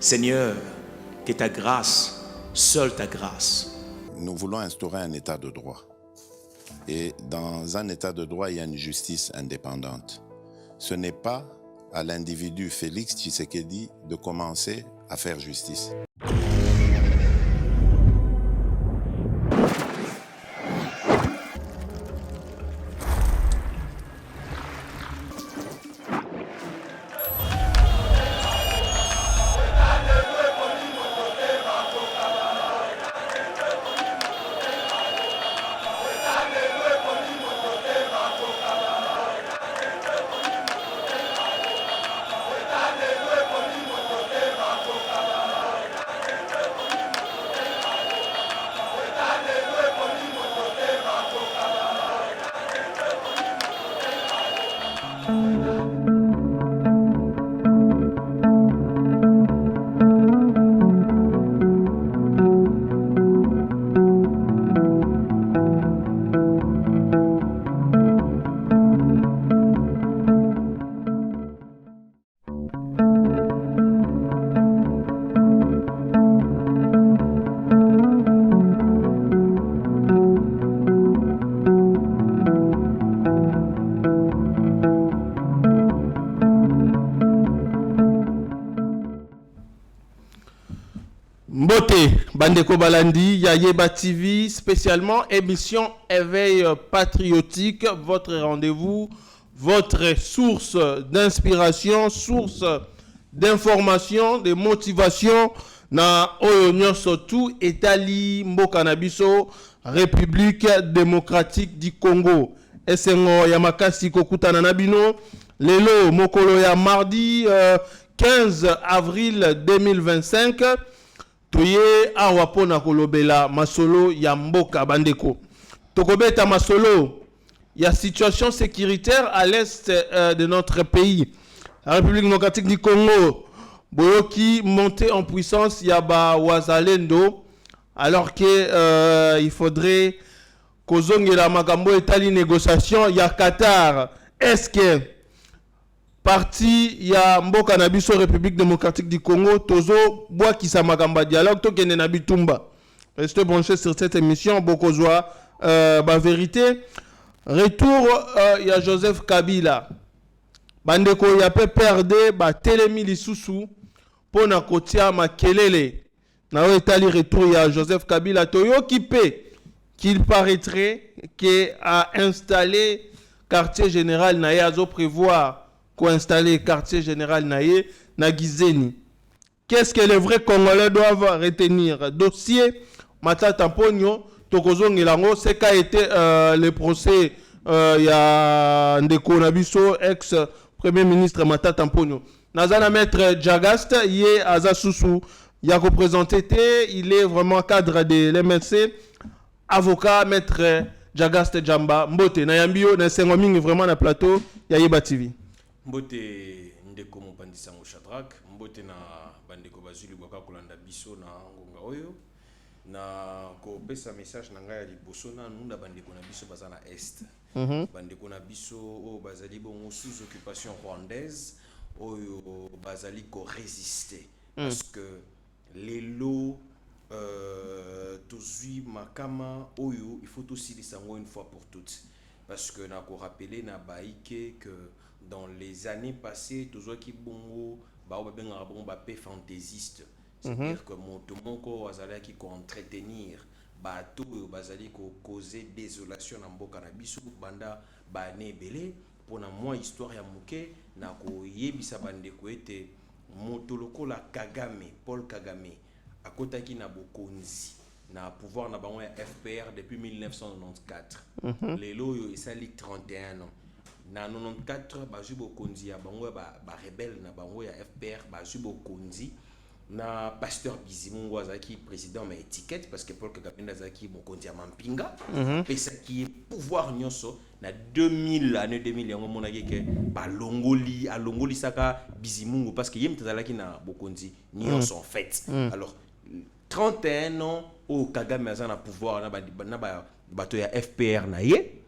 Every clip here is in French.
Seigneur, que ta grâce, seule ta grâce. Nous voulons instaurer un état de droit. Et dans un état de droit, il y a une justice indépendante. Ce n'est pas à l'individu Félix Tshisekedi de commencer à faire justice. Mbote, Bandeko Balandi, Yayeba TV, spécialement émission Éveil patriotique, votre rendez-vous, votre source d'inspiration, source d'information, de motivation, na Oyo surtout, Etali Mbokanabiso, République démocratique du Congo. Esengo Yamakasi Kokutana Nabino, Lelo Mokolo ya mardi 15 avril 2025. Toye awapona kolobela masolo ya mboka bandeko. Tokobeta masolo ya situation sécuritaire à l'est de notre pays. La République démocratique du Congo boyoki monter en puissance yaba wazalendo alors que il faudrait kozongela makambo etali négociation ya Qatar. Est-ce que parti ya mboka na biso République démocratique du Congo tozo bois qui sa makamba dialogue to kende na bitumba. Restez branchés sur cette émission bokozwa ba vérité. Retour ya Joseph Kabila. Bandeko ya pe perdre ba telemi lisusu pona kotia makelele. Na etali retour ya Joseph Kabila toyo kipe qu'il paraîtrait que a installé quartier général na yazo prévoir installer quartier général Naye Nagizeni. Qu'est-ce que les vrais Congolais doivent retenir? Dossier Matata Pogno, Tokozong Elango, c'est qu'a été le procès il y a Ndeko Nabiso, ex-premier ministre Matata Pogno. Nazana maître Jagast, il est Azasusu, il a représenté, il est vraiment cadre de l'MLC, avocat maître Jagast Jamba, Mbote, Nayambio, Nasengomingi vraiment na plateau, Yayeba TV. Mbote ndeko mopandisa ngo Shadrack, mbote na bandeko bazuli boka kolanda biso na ngonga oyo na ko pesa message na ngai ya liboso na nunda bandeko na biso bazana est. Bandeko na biso o bazali bongo sous occupation rwandaise oyo bazali ko résister parce que les lots tozui makama oyo il faut aussi les sango une fois pour toutes parce que na ko rappeler na baike que dans les années passées, tout ce qui bongo, paix fantaisiste, c'est-à-dire que mon corps qui entretenir, bateau bazali ko causer désolation na mboka na biso banda ba nebele pour na moi histoire ya muke na ko yebisa bandeko ete motoloko la Kagame, Paul Kagame akotaki na bokonzi na pouvoir na bango ya FPR depuis 1994. Lelo yo esali 31 ans. Na 94 bazu bokonzi ya bango ba rebelle na bango ya FPR bazu bokonzi na pasteur Bizimungu azaki président ma étiquette parce que Paul Kagame azaki bokonzi ya Mampinga pesa qui pouvoir nyonso na 2000 année 2000 yango monaki ke ba longoli alongoli saka Bizimungu parce que yem tazalaki na bokonzi nyonso en fait. Alors 31 ans au Kagame azana pouvoir na ba bato ya FPR na ye.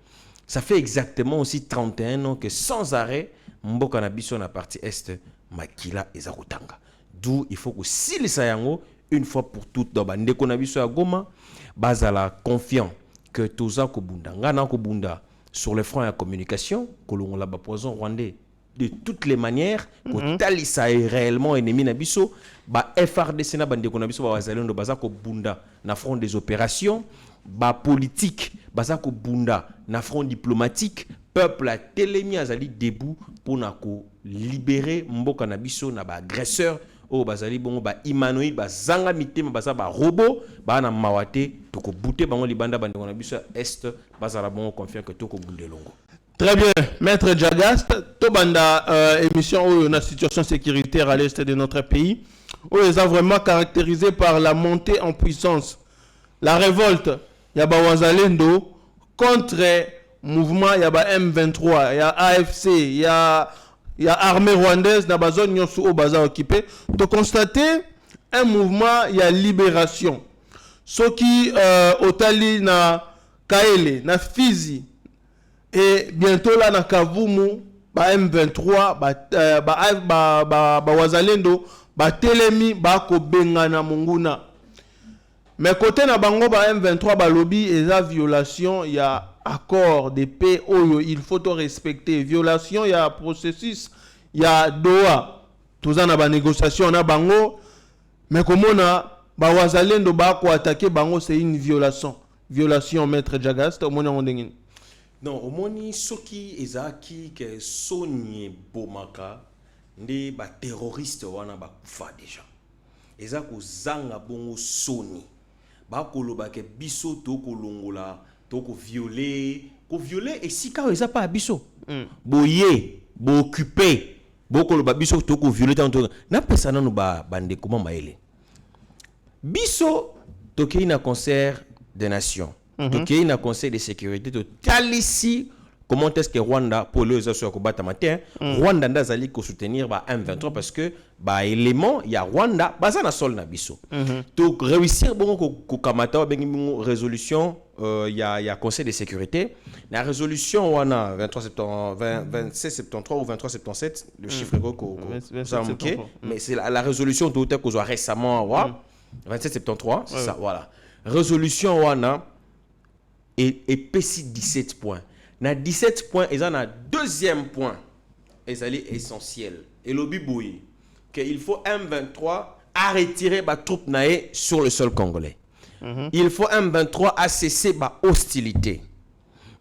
Ça fait exactement aussi 31 ans que sans arrêt, Mboka na biso na partie est, Makila et Zarutanga. d'où il faut que silisa yango une fois pour toutes dans bandeko na biso ya Goma bazala confiant que toza ko bunda ngana ko bunda sur le front de la communication kolongola ba poison rwandais de toutes les manières ko talisa est réellement ennemi na biso ba FRDC na bandeko na biso ba wazalendo baza ko bunda na front des opérations ba politique baza ko bunda na front diplomatique peuple a telemi azali debout pour na ko libérer mboka na biso na ba agresseur o bazali bongo ba humanoïde ba zanga mitema baza ba robot ba na mawate to ko bouter bango libanda bandeko na biso est bazala bongo confiant que to ko bundelongo. Très bien, Maître Jagast, Tobanda, émission où la situation sécuritaire à l'est de notre pays, où ils ont vraiment caractérisé par la montée en puissance, la révolte, il y a Wazalendo contre mouvement, il y a M23, il y a AFC, il y a armée rwandaise, dans la zone Nyosu au bazar occupé. De constater un mouvement, il y a libération. Ce qui, Otali, na Kaele, na Fizi, et bientôt là, na Kavumu, ba M23, ba Wazalendo, ba Telemi, ba Kobenga na Munguna. Mais côté na bango ba M23, ba lobby, et la violation, il y a accord de paix, il faut tout respecter. Violation, il y a processus, il y a Doha. Tout ça, na ba négociation, na bango. Mais comme on a, ba Wazalendo, ba ko attaquer bango, c'est une violation. Violation, Maître Jagast, au moins on dengin. Non, au moni soki ezaki que Sony Bomaka ndi ba terroriste wana ba kufa déjà. Ezako zanga bongo Sony. Ba koloba ke biso to kolongola, to ko violer et si ka eza pas biso. Boye, bo occuper, bo koloba biso to ko violer tanto. Na pesa nanu ba bande comment maele. Biso to ke na concert des nations. Donc il y a un conseil de sécurité total ici. Comment est-ce que Rwanda pour les autres combattre matin Rwanda ndazali ko soutenir ba M23 parce que ba élément il y a Rwanda baza na sol na biso. Donc réussir bon ko kamata bengi résolution il y a conseil de sécurité la résolution wana 27 73 ou 23 77 le chiffre ko mais c'est la résolution tout à cause récemment 27 73 c'est ça voilà résolution wana et PC 17 points. Na 17 points, ils en a deuxième point. Et ça est essentiel. Et l'obi boui qu'il faut M23 à retirer ba troupe naé sur le sol congolais. Il faut M23 à cesser ba hostilité.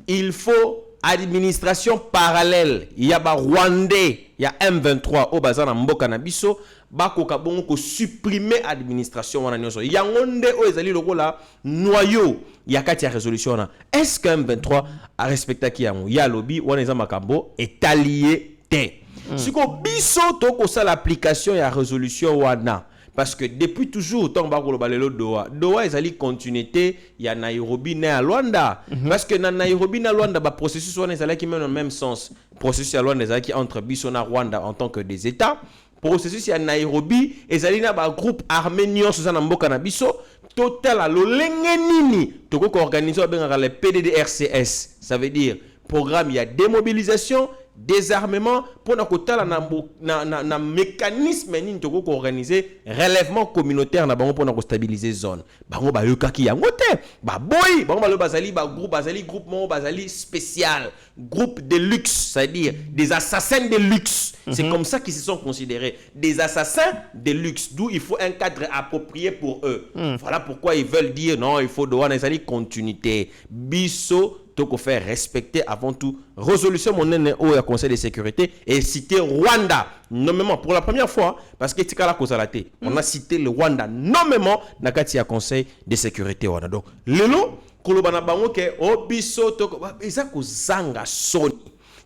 Il faut administration parallèle. Il y a ba Rwandais, il y a M23 au bazar na mboka na biso. Bakoka bongo ko supprimer administration wana nyonso yangonde o ezali lokola noyau ya kati ya résolution na est-ce que M23 a respecté ki yango ya lobby wana eza makambo etalié te siko biso to ko sala l'application ya résolution wana parce que depuis toujours tant bakoloba lelo Doha ezali continuité ya Nairobi na Luanda parce que na Nairobi na Luanda ba processus wana ezali qui mène dans le même sens processus ya Luanda ezali qui entre biso na Rwanda en tant que des états processus ya Nairobi ezalina ba groupe arménien sur na mboka na biso total a lolenge nini toko ko organiser benga le PDDRCS ça veut dire programme il y a démobilisation désarmement pour na kotala na mécanisme nini toko ko organiser relèvement communautaire na bango pour na ko stabiliser zone bango ba yokaki yango te ba boy bango ba lo bazali ba groupement bazali spécial groupe de luxe ça veut dire des assassins de luxe. C'est comme ça qu'ils se sont considérés des assassins de luxe, d'où il faut un cadre approprié pour eux. Voilà pourquoi ils veulent dire non, il faut devoir une continuité. Bisso, toko faire respecter avant tout résolution monene au Conseil de sécurité et citer Rwanda nommément pour la première fois parce que tikala kozalate. On a cité le Rwanda nommément dans le Conseil de sécurité wana. Donc lelo kolobana bango ke o bisso toko ezako zanga soni.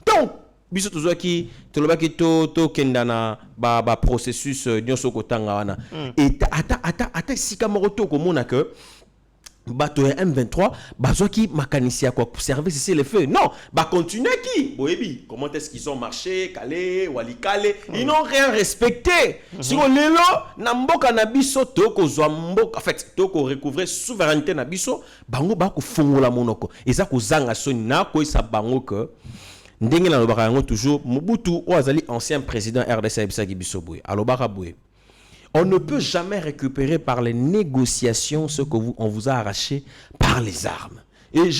Donc biso tozwaki tolobaki to kendana ba processus nyonso kotanga wana et ata sika moko to komona que bato ya M23 bazwaki makanisi ya kwa service ici le feu non ba continuer qui boyebi comment est-ce qu'ils ont marché Calais Walikale ils n'ont rien respecté siko lelo na mboka na biso to kozwa mboka en fait to ko recouvrer souveraineté na biso bango ba ko fungola monoko eza ko zanga soni na ko isa bango que ndenge na lobaka yango toujours Mobutu o azali ancien président RDC Bisaki Bisobwe alobaka boye On ne peut jamais récupérer par les négociations ce qu'on vous a arraché par les armes. Et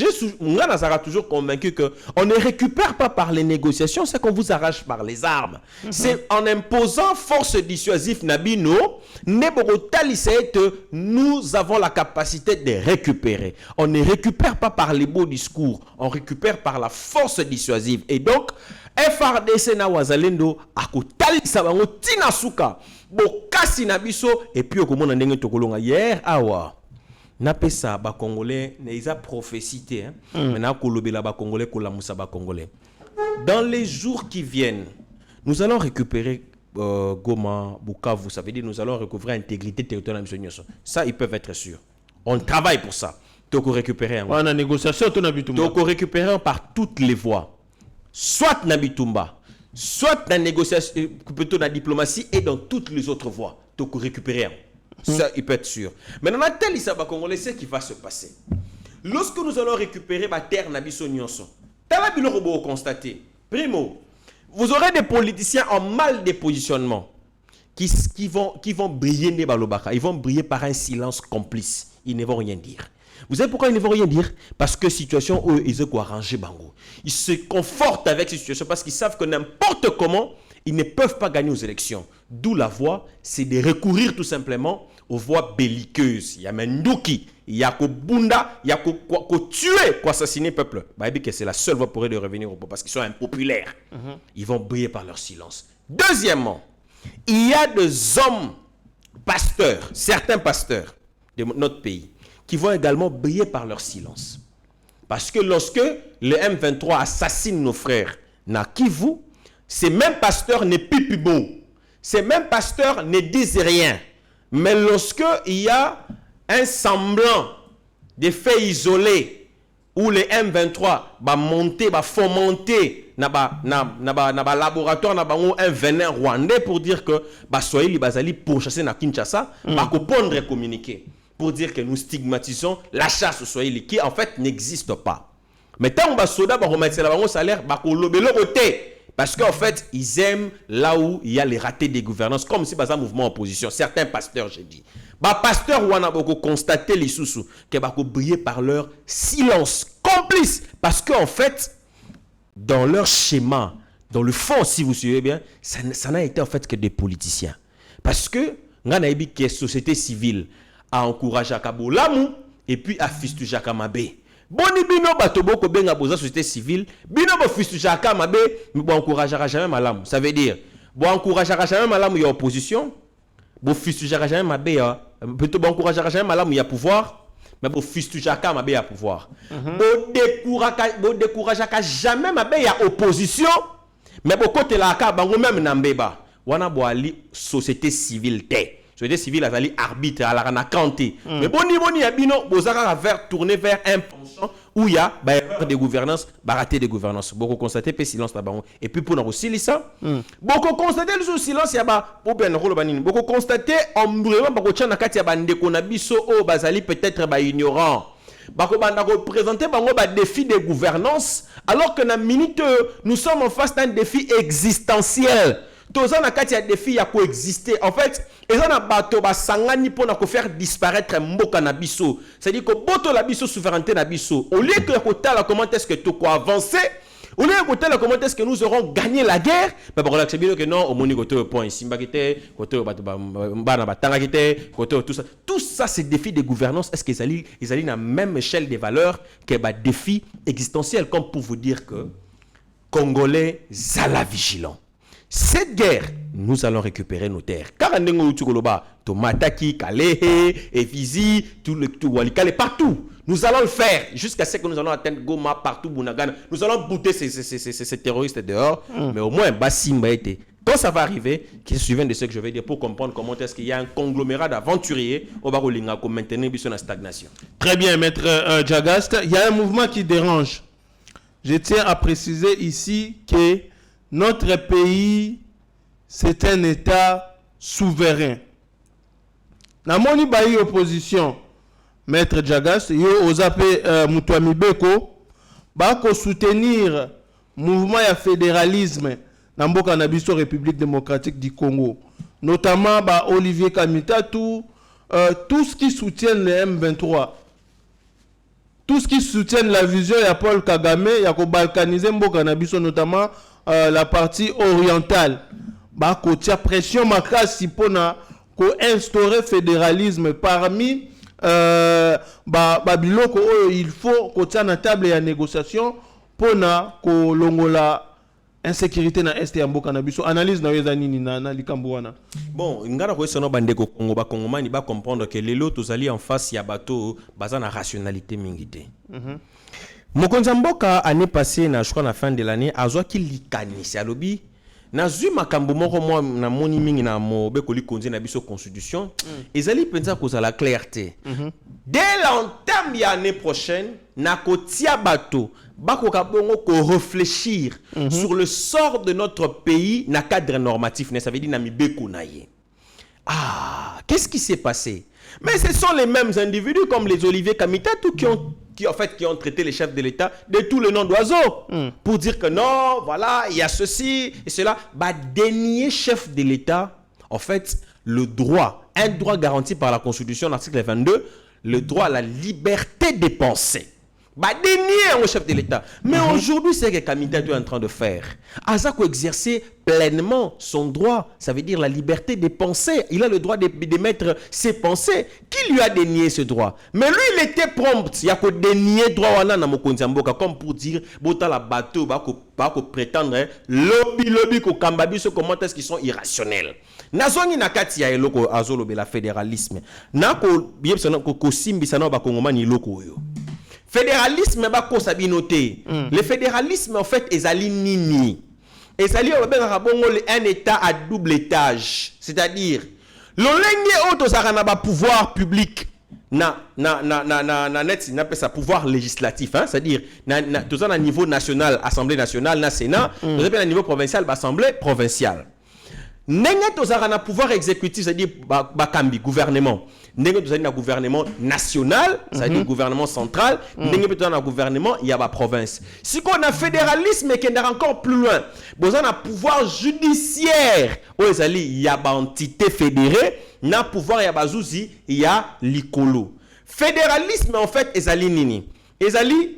moi, Nazara toujours convaincu qu'on ne récupère pas par les négociations ce qu'on vous arrache par les armes. C'est en imposant force dissuasive Nabino, nous avons la capacité de récupérer. On ne récupère pas par les beaux discours, on récupère par la force dissuasive. Et donc, FRDC na wazalendo akotali sabango tina suka bokasi na biso et puis okomona ndenge tokolonga hier awa. Napesa ba Congolais, ils ont prophécité, maintenant kolobela ba Congolais kolamusa ba Congolais. Dans les jours qui viennent, nous allons récupérer Goma, Bukavu, ça veut dire nous allons recouvrir l'intégrité territoriale de la mission. Ça, ils peuvent être sûrs. On travaille pour ça. Donc récupérer on a négociation, donc récupérer par toutes les voies. Soit dans Bitumba, soit dans la négociation, plutôt dans la diplomatie et dans toutes les autres voies. Donc récupérer. Ça, il peut être sûr. Mais dans la telle histoire congolais, c'est ce qui va se passer. Lorsque nous allons récupérer la terre Nabiso Nyonso, t'as la constater. Primo, vous aurez des politiciens en mal de positionnement qui vont briller des balobaka. Ils vont briller par un silence complice. Ils ne vont rien dire. Vous savez pourquoi ils ne vont rien dire? Parce que situation où ils ont arrangé Bango. Ils se confortent avec cette situation parce qu'ils savent que n'importe comment, ils ne peuvent pas gagner aux élections. D'où la voie, c'est de recourir tout simplement aux voies belliqueuses. Il y a Menduki, il y a Kobunda, il y a tuer, assassiner le peuple. C'est la seule voie pour eux de revenir au pouvoir parce qu'ils sont impopulaires. Ils vont briller par leur silence. Deuxièmement, il y a des hommes pasteurs, certains pasteurs de notre pays, qui vont également briller par leur silence. Parce que lorsque le M23 assassine nos frères na Kivu, ces mêmes pasteurs ne pipent beau. Ces mêmes pasteurs ne disent rien. Mais lorsque il y a un semblant de faits isolés où le M23 va monter, va fomenter na laboratoire un venin rwandais pour dire que Swahili bazali pour chasser na Kinshasa, va pondre communiquer pour dire que nous stigmatisons la chasse au Swahili qui en fait n'existe pas. Mais tant que soda va remettre la salaire, parce qu'en fait, ils aiment là où il y a les ratés des gouvernances, comme si dans un mouvement opposition. Certains pasteurs, j'ai dit. Pasteurs, on a beaucoup constaté les sous-sous, qui ont brillé par leur silence complice. Parce qu'en fait, dans leur schéma, dans le fond, si vous suivez bien, ça n'a été en fait que des politiciens. Parce que, on a dit que la société civile a encouragé Akabo Lamou et puis a fistu Jaka Mabé. Boni bino batobo ko benga boza société civile, bino bo fistu Jaka Mabé, mais bo encouragera jamais Malamu. Ça veut dire, bo encouragera jamais Malamu ya opposition, bo fistu Jaka jamais Mabé ya, plutôt bo encouragera jamais Malamu ya pouvoir, mais bo fistu Jaka Mabé ya pouvoir. Bo découragera jamais Mabé ya opposition, mais bo côté la ka bango même na mbeba. Wana bo ali société civile té. Société civile a ali arbitre à la ranakanté. Mais boni abino bozaka vers tourner vers un penchant où il y a des gouvernances, raté des gouvernances. Beaucoup constater pe silence là bas. Et puis pour nous aussi ça, beaucoup constater le silence ya ba pour bien rolo banini. Beaucoup constater en vraiment ba ko tchana kati ya bande ko na biso o bazali peut-être ba ignorant. Bako banda ko présenter bango ba défi de gouvernance alors que na minute nous sommes en face d'un défi existentiel. Tous na kati ya défi ya coexister. En fait, ezana bato ba sangani pona ko faire disparaître mboka na biso. C'est-à-dire que boto la biso souveraineté na biso. Au lieu que kotala comment est-ce que to ko avancer, au lieu que kotala comment est-ce que nous aurons gagné la guerre, ba ba relaxer bien que non, au moni koto point simba kité, koto bato ba na batanga kité, koto tout ça. Tout ça c'est défi de gouvernance. Est-ce qu'ils allaient na même échelle des valeurs que ba défi existentiel comme pour vous dire que Congolais zala vigilant. Cette guerre, nous allons récupérer nos terres. Car Tomataki, Kalehe, Efizi, tout Walikale, partout. Nous allons le faire jusqu'à ce que nous allons atteindre Goma, partout, Bunagana. Nous allons bouter ces terroristes dehors. Mais au moins, Bassimba était. Quand ça va arriver, qu'ils se souviennent de ce que je vais dire pour comprendre comment est-ce qu'il y a un conglomérat d'aventuriers au Barolinga pour maintenir la stagnation. Très bien, maître Djagast. Il y a un mouvement qui dérange. Je tiens à préciser ici que notre pays, c'est un État souverain. Namoni bayi opposition, maître Djagast, yo ozape Mutuami Beko, bako soutenir mouvement ya fédéralisme na mboka na biso République démocratique du Congo. notamment Olivier Kamita, tout ce qui soutient le M23, tout ce qui soutient la vision de Paul Kagame, il y a balkaniser Mboka na biso, notamment la partie orientale. Kotia pression makasi pona ko instaurer fédéralisme parmi biloko il faut kotia na table ya négociation pona ko longola insécurité na est ya mboka na biso. Analyse na yeza nini na likambo wana? Bon, ngara ko sono bandeko Congo ba Congomani ba comprendre que lelo tozali en face ya bato baza na rationalité mingité. Mokonzi mboka année passée na je crois na fin de l'année azwa ki likanisi alobi na zui makambo moko mo na moni mingi na mobe ko likonzi na biso constitution ezali penza koza la clarté. Dès l'entame ya année prochaine na kotia bato bakoka bongo ko réfléchir sur le sort de notre pays na cadre normatif, ça veut dire na mibeko na ye. Ah, qu'est-ce qui s'est passé? Mais ce sont les mêmes individus comme les Olivier Kamita qui ont traité les chefs de l'État de tous les noms d'oiseaux pour dire que non, voilà, il y a ceci et cela. Dénier chef de l'État, en fait, un droit garanti par la Constitution, l'article 22, le droit à la liberté de penser. Dénier au chef de l'État. Mais aujourd'hui, c'est ce que Kamita est en train de faire. Azako exercer pleinement son droit, ça veut dire la liberté de penser. Il a le droit de mettre ses pensées. Qui lui a dénié ce droit? Mais lui, il était prompt. Il y a que dénier droit wana na mokonzi mboka comme pour dire bota la bateau ba ko prétendre lobby ko kambabi ce comment est-ce qu'ils sont irrationnels. Nazongi nakati ya eloko azolobe la fédéralisme. Na ko yebsana ko simbisa na ba kongomani eloko yo. Fédéralisme bako sabinoté. Le fédéralisme en fait ezali nini? Ezali un état à double étage, c'est-à-dire l'olenge auto sarana ba pouvoir public na net na pesa pouvoir législatif hein, c'est-à-dire tout ça na niveau national, assemblée nationale, na sénat, tout ça na niveau provincial, assemblée provinciale. Nenge to sarana pouvoir exécutif, c'est-à-dire bakambi gouvernement. Nenge to sarana gouvernement national, c'est-à-dire gouvernement central, nenge to sarana gouvernement il y a ba province. Si qu'on a fédéralisme et qu'on a encore plus loin, besoin d'un pouvoir judiciaire, il y a ba entité fédérée, na pouvoir il y a bazouzi, il y a likolo. Fédéralisme en fait ezali nini? Ezali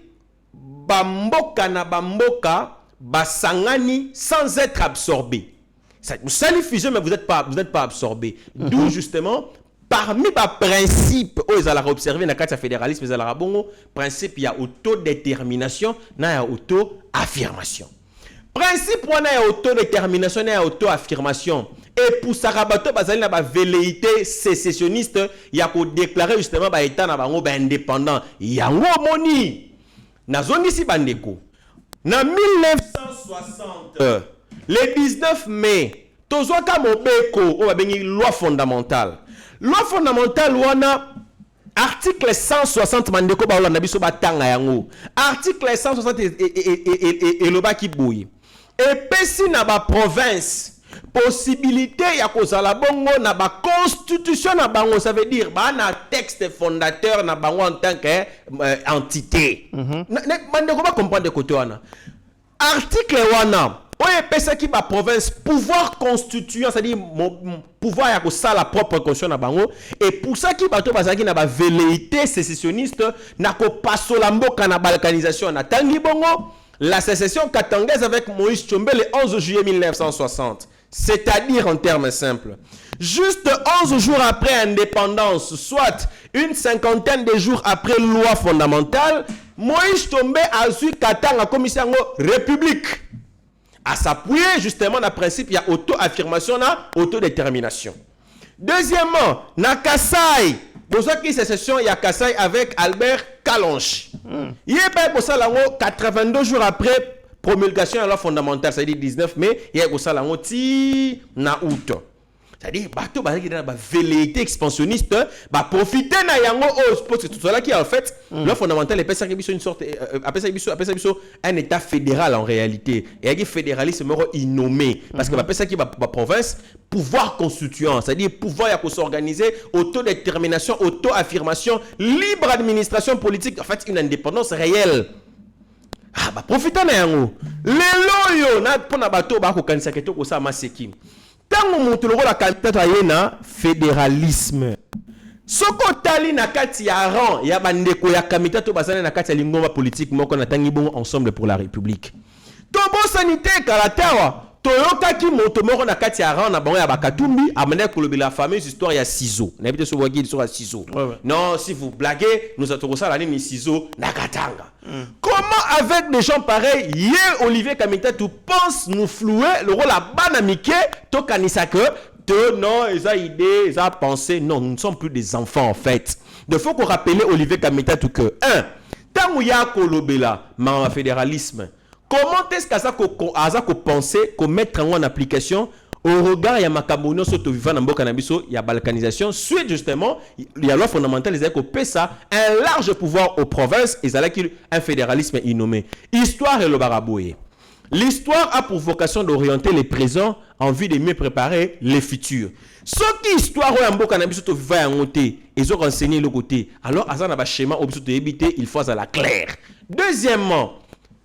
bamboka na bamboka basangani sans être absorbé. Vous allez fusionner, mais vous n'êtes pas absorbé. D'où justement, parmi les principes, ils allaient observer dans le cadre du fédéralisme, ils allaient bon principe, il y a autodétermination, il y a auto-affirmation. Principe, il y a autodétermination, il y a auto-affirmation. Et pour Sarabato, il y a une velléité sécessionniste, il y a déclaré justement l'État indépendant. Il y a un moni. Dans zone ici, bandeko. En 1960, le 19 mai, tozwaka mobeko o babengi loi fondamentale. Loi fondamentale wana article 160 mandeko ba olanda biso batanga yango. Article 160 et le baki boui. Et pesi na ba province possibilité ya kozala bongo na ba constitution na bango, ça veut dire ba na texte fondateur na bango en tant que entité. Mandeko ba comprendre côté wana. Article wana oye pesa ki ba province pouvoir constituant, c'est-à-dire pouvoir ya ko sa la propre constitution na bango, et pour ça ki bato bazaki na ba velléité sécessionniste na ko pasola mboka na balkanisation na tangi bongo la sécession katangaise avec Moïse Tshombe le 11 juillet 1960, c'est-à-dire en termes simples juste 11 jours après indépendance, soit une cinquantaine de jours après loi fondamentale, Moïse Tshombe a su katanga commission république à s'appuyer justement dans le principe, il y a auto-affirmation, autodétermination. Deuxièmement, na Kasai, pour ceux qui sécession, il y a Kasai avec Albert Kalonji. Il y a pour ça 82 jours après promulgation de la loi fondamentale, c'est-à-dire 19 mai, il y a pour ça na août. C'est-à-dire bateau bazaki na ba velléité expansionniste ba profiter na yango parce que tout cela qui en fait loi fondamentale est une sorte appelle ça un état fédéral en réalité, et il fédéralisme moro innommé parce que ba pesa qui ba province pouvoir constituant, c'est-à-dire pouvoir ya ko s'organiser, autodétermination, auto-affirmation, libre administration politique, en fait une indépendance réelle. Profiter na yango lelo yo na pona bateau ba ko kanisa keto ko sa maseki. Tango montoloro la candidat ayena fédéralisme. Soko tali na kati ya rang ya bandeko ya kamita to bazana na kati ya lingomba politique moko na tangi bon ensemble pour la République. Tobo sanité kalatawa toyokaki moto moko na kati ya rang na bango ya bakatumbi amene kolobela la fameuse histoire ya ciseaux. Na bité so waki histoire ya ciseaux. Non, si vous blaguez, nous attendons ça l'année ni ciseaux na katanga. Comment avec des gens pareils, hier Olivier Kamita tu penses nous flouer le rôle la banamike to kanisa que non, ils ont idée, ils ont pensé. Non, nous ne sommes plus des enfants en fait. Il faut qu'on rappelle Olivier Kamita tout que, tant où il y a kolobela, ma fédéralisme, comment est-ce qu'à qu'on penser, qu'on mettre en application au regard, il y a Makabono, surtout vivant dans Bokanabiso, il y a balkanisation. Suite justement, il y a loi fondamentale, ils ont coupé ça, un large pouvoir aux provinces, ils ont un fédéralisme innommé. Histoire et le baraboué. L'histoire a pour vocation d'orienter les présents en vue de mieux préparer les futurs. Ce qui histoire ou ambo cannabis to va monter, ils ont renseigné le côté. Alors azana ba schéma obso de éviter, il faut à la claire. Deuxièmement,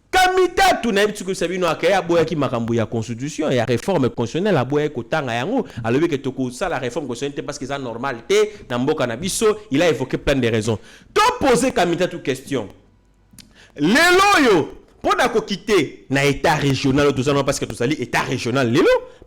kamita tout na bitu ko sabino akaya boya ki makambo ya constitution et ya réforme constitutionnelle a boya ko tanga yango, alors que toko ça la réforme constitutionnelle parce que ça normalité na mbo cannabis, il a évoqué plein de raisons. To poser kamita toute question. Les loyo pour quitter na état régional parce que tout ça état régional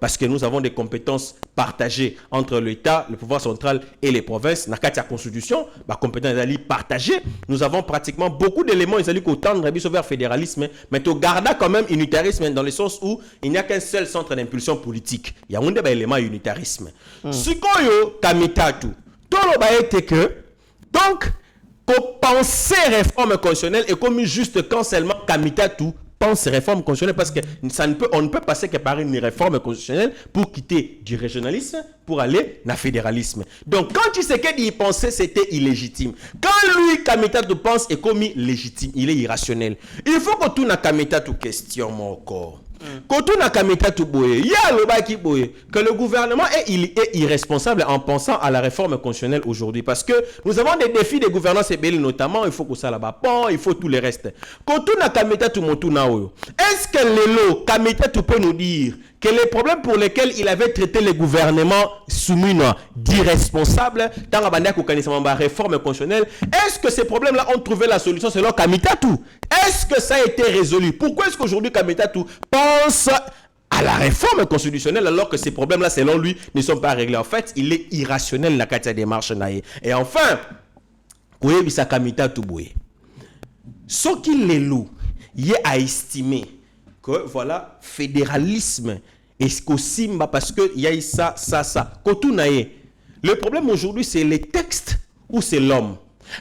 parce que nous avons des compétences partagées entre l'État, le pouvoir central et les provinces. Na katia constitution, ba compétences partagées. Nous avons pratiquement beaucoup d'éléments ils allaient qu'autant vers fédéralisme, mais tu gardes quand même unitarisme dans le sens où il n'y a qu'un seul centre d'impulsion politique. Il y a un des éléments unitarisme. Sikoyo kamitatu. Tolo ba été que donc pour penser réforme constitutionnelle et comme juste quand seulement Kamitatu pense réforme constitutionnelle parce que on ne peut passer que par une réforme constitutionnelle pour quitter du régionalisme pour aller dans le fédéralisme. Donc quand tu sais qu'il pensait c'était illégitime. Quand lui Kamitatu pense est commis légitime, il est irrationnel. Il faut que tout na Kamitatu question mon corps. Quand on a Kamita tout boye, il y a le baki boye que le gouvernement est irresponsable en pensant à la réforme constitutionnelle aujourd'hui parce que nous avons des défis de gouvernance et notamment il faut que ça là-bas il faut tout le reste. Quand on a Kamita tout montuna est-ce que Lelo Kamita tout peut nous dire que les problèmes pour lesquels il avait traité le gouvernement soumis d'irresponsable dans la bande la réforme constitutionnelle, est-ce que ces problèmes-là ont trouvé la solution selon Kamitatu? Est-ce que ça a été résolu? Pourquoi est-ce qu'aujourd'hui Kamitatu pense à la réforme constitutionnelle alors que ces problèmes-là, selon lui, ne sont pas réglés? En fait, il est irrationnel la katia démarche naïe. Et enfin, oui, bisa Kamitatu boye. Ce qu'il est loup, il est à estimer que voilà, fédéralisme et Simba parce que il y a ça. Le problème aujourd'hui, c'est les textes ou c'est l'homme.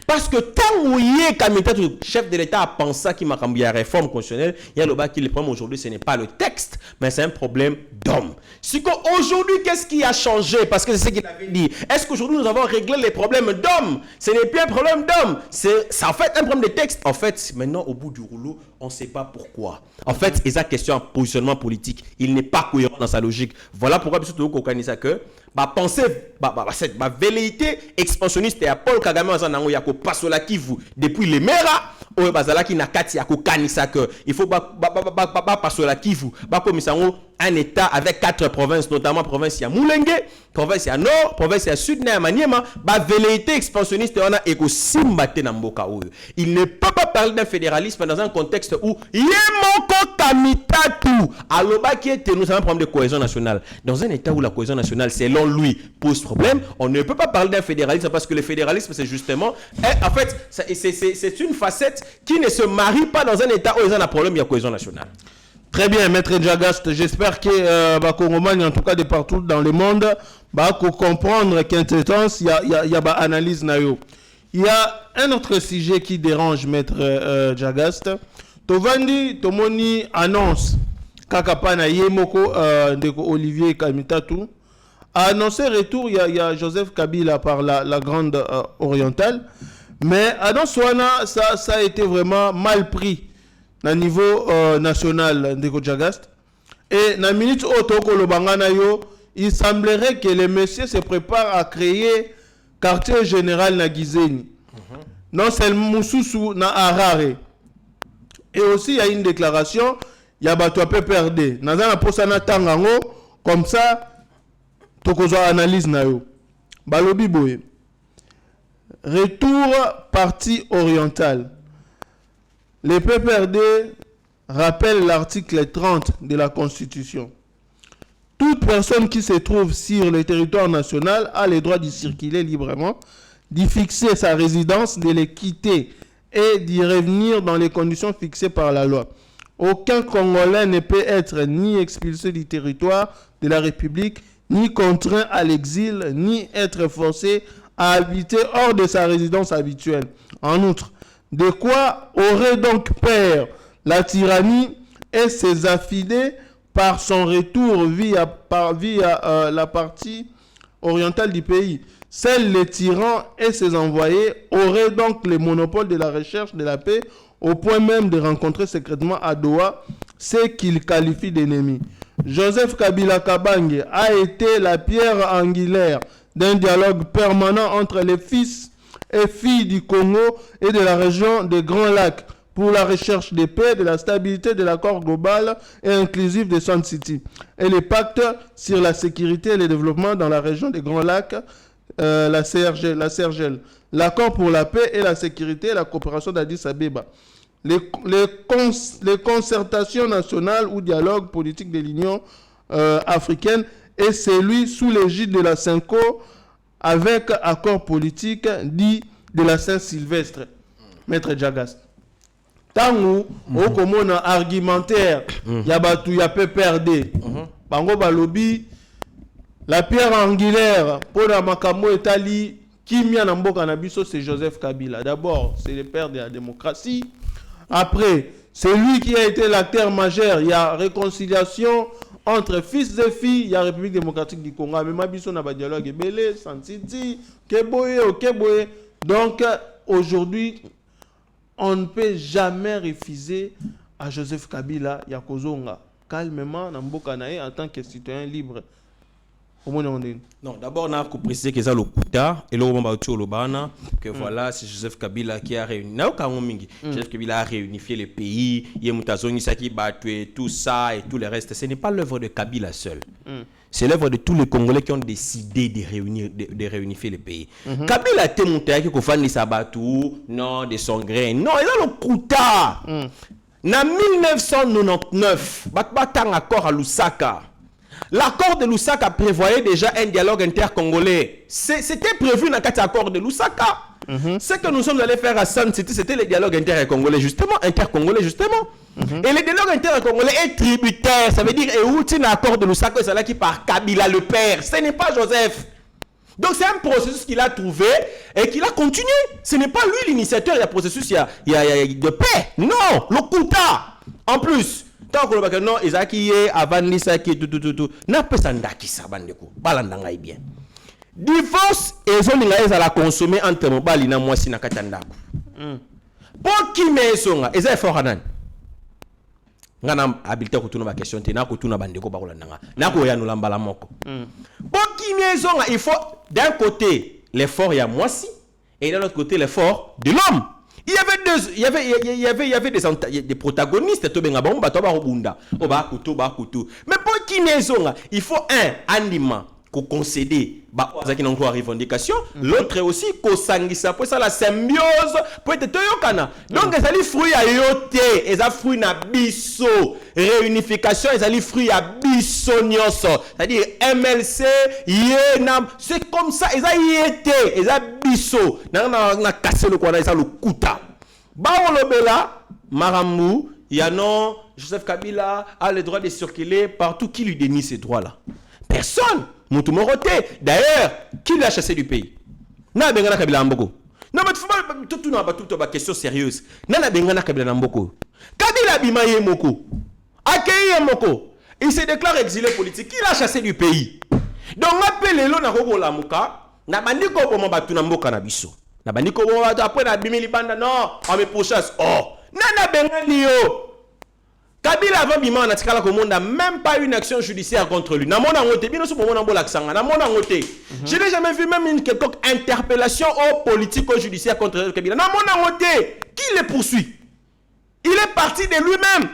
Parce que tant où il est Kamitatu, chef de l'État a pensé qu'il m'a cambié la réforme constitutionnelle, il y a le bas qui le problème aujourd'hui, ce n'est pas le texte, mais c'est un problème d'homme. Si aujourd'hui, qu'est-ce qui a changé? Parce que c'est ce qu'il avait dit. Est-ce qu'aujourd'hui, nous avons réglé les problèmes d'homme? Ce n'est plus un problème d'homme. C'est en fait un problème de texte. En fait, maintenant, au bout du rouleau, on ne sait pas pourquoi. En fait, il y a question de positionnement politique. Il n'est pas cohérent dans sa logique. Voilà pourquoi, surtout, qu'on connaît ça que, cette velléité expansionniste et à Paul Kagame yako pasola kivu depuis les mera o bazala ki na kati yako kanisa que il faut pasola kivu ba komisango un état avec 4 provinces notamment province ya Mulenge, province ya Nord, province ya Sud na Maniema, ba velléité expansionniste on a eko simbate na mboka oyo. Il ne peut pas parler d'un fédéralisme dans un contexte où yemoko Kamitatu aloba qui était nous avons un problème de cohésion nationale. Dans un état où la cohésion nationale selon lui pose problème, on ne peut pas parler d'un fédéralisme parce que le fédéralisme c'est justement en fait c'est une facette qui ne se marie pas dans un état où il y a un problème de cohésion nationale. Très bien, Maître Jagast. J'espère que Congomani, en tout cas de partout dans le monde, va comprendre qu'intense, il y a une analyse. Il y a un autre sujet qui dérange Maître Jagast. Tovandi, Tomoni annonce Kakapana Yemoko de Olivier Kamitatu a annoncé retour. Il y a Joseph Kabila par la Grande Orientale. Mais annonce ça a été vraiment mal pris. Na niveau national Ndeko Jagast et na minute otoko lobangana yo il semblerait que les messieurs se préparent à créer quartier général na Gizeni non seulement Mususu na Harare et aussi il y a une déclaration il y a bato PPRD na za na posana tangango comme ça tokozwa analyse na yo. Balobi boye. Retour partie orientale. Les PPRD rappellent l'article 30 de la Constitution. Toute personne qui se trouve sur le territoire national a le droit d'y circuler librement, d'y fixer sa résidence, de les quitter et d'y revenir dans les conditions fixées par la loi. Aucun Congolais ne peut être ni expulsé du territoire de la République, ni contraint à l'exil, ni être forcé à habiter hors de sa résidence habituelle. En outre, de quoi aurait donc peur la tyrannie et ses affidés par son retour via la partie orientale du pays. Seuls les tyrans et ses envoyés auraient donc le monopole de la recherche de la paix au point même de rencontrer secrètement à Doha ceux qu'il qualifie d'ennemis. Joseph Kabila Kabange a été la pierre angulaire d'un dialogue permanent entre les fils et filles du Congo et de la région des Grands Lacs pour la recherche de paix, de la stabilité de l'accord global et inclusif de Sun City et le pacte sur la sécurité et le développement dans la région des Grands Lacs, la CERGEL, l'accord pour la paix et la sécurité et la coopération d'Addis Abeba, les concertations nationales ou dialogue politique de l'Union africaine et celui sous l'égide de la CENCO avec accord politique dit de la Saint-Sylvestre. Maître Djagas. Tangu, okomona argumentaire, yabatu ya PPRD. Bango balobi, la pierre angulaire pour la makamo etali, kimia na mboka na biso, c'est Joseph Kabila. D'abord, c'est le père de la démocratie. Après, c'est lui qui a été l'acteur majeur. Il y a réconciliation entre fils et filles. Il y a République démocratique du Congo. Mais ma biso na ba dialogue belé, Sansiti, Keboye, Okeboye. Donc, aujourd'hui, on ne peut jamais refuser à Joseph Kabila Yakozonga calmement na mboka na ye en tant que citoyen libre. Non, d'abord, on a précisé que c'est le Kouta et le que voilà, c'est Joseph Kabila qui a réuni. Joseph Kabila a réunifié le pays, Yemutazoni Saki Batoué, tout ça et tout le reste. Ce n'est pas l'œuvre de Kabila seul. C'est l'œuvre de tous les Congolais qui ont décidé de réunifier le pays. Kabila a été monté qui Kofani Sabatou, non, de son gré. Non, il a le Kouta. En 1999, Batang accord à Lusaka. L'accord de Lusaka prévoyait déjà un dialogue intercongolais. C'était prévu dans l'accord de Lusaka. Ce que nous sommes allés faire à Sun City, c'était le dialogue intercongolais, justement. Et le dialogue intercongolais est tributaire. Ça veut dire, et l'accord de Lusaka, c'est là qui par Kabila le père. Ce n'est pas Joseph. Donc c'est un processus qu'il a trouvé et qu'il a continué. Ce n'est pas lui l'initiateur du processus de paix. Non, le Kouta. En plus, tant que le non, Isaki est avant Nisaki, tout. N'a pas sandaki sabandeko. Balandanga est bien. Divorce et zone ils la consommer entre mobali na mwasi na katandako. Pour qui met songa, ils est fort anan. Ngana habilité ko tuna ba question te na ko tuna bandeko ba kolandanga. Na ko ya no lambala moko. Pour qui met songa, il faut d'un côté l'effort ya mwasi et de l'autre côté l'effort de l'homme. Il y avait des protagonistes to benga bomba to ba robunda. Oba kutu. Mais pour qui met songa, il faut un anima ko concéder ba zaki na ngwa revendication, l'autre aussi ko sangisa pour ça la symbiose pour être toyokana. Donc ça li fruit ya yote, eza fruit na biso, réunification eza li fruit ya biso nyonso. C'est-à-dire MLC yenam, c'est comme ça eza yete, eza biso. Na casser le kwana eza le kuta. Ba olobela marambu, ya non Joseph Kabila a le droit de circuler partout. Qui lui dénie ces droits-là? Personne. Moutoumoroté. D'ailleurs, qui l'a chassé du pays? Na bengana Kabila Mboko. Non, mais tout n'a pas toute ma question sérieuse. Na bengana Kabila Mboko. Kabila Bimaye Moko. Akeye Moko. Il se déclare exilé politique. Qui l'a chassé du pays? Donc, appelez-le na Rogo Lamuka. Na bandiko pour m'abattu na Mboka na biso. Na bandiko après na bimeli banda non, on me pourchasse. Oh, nana bengani yo. Kabila avant bima na tikala ko monde même pas une action judiciaire contre lui. Na mona ngote bino so mona mbola ksanga na mona ngote. Je n'ai jamais vu même une quelconque interpellation au politique ou judiciaire contre Kabila. Na mona ngote. Qui le poursuit? Il est parti de lui-même.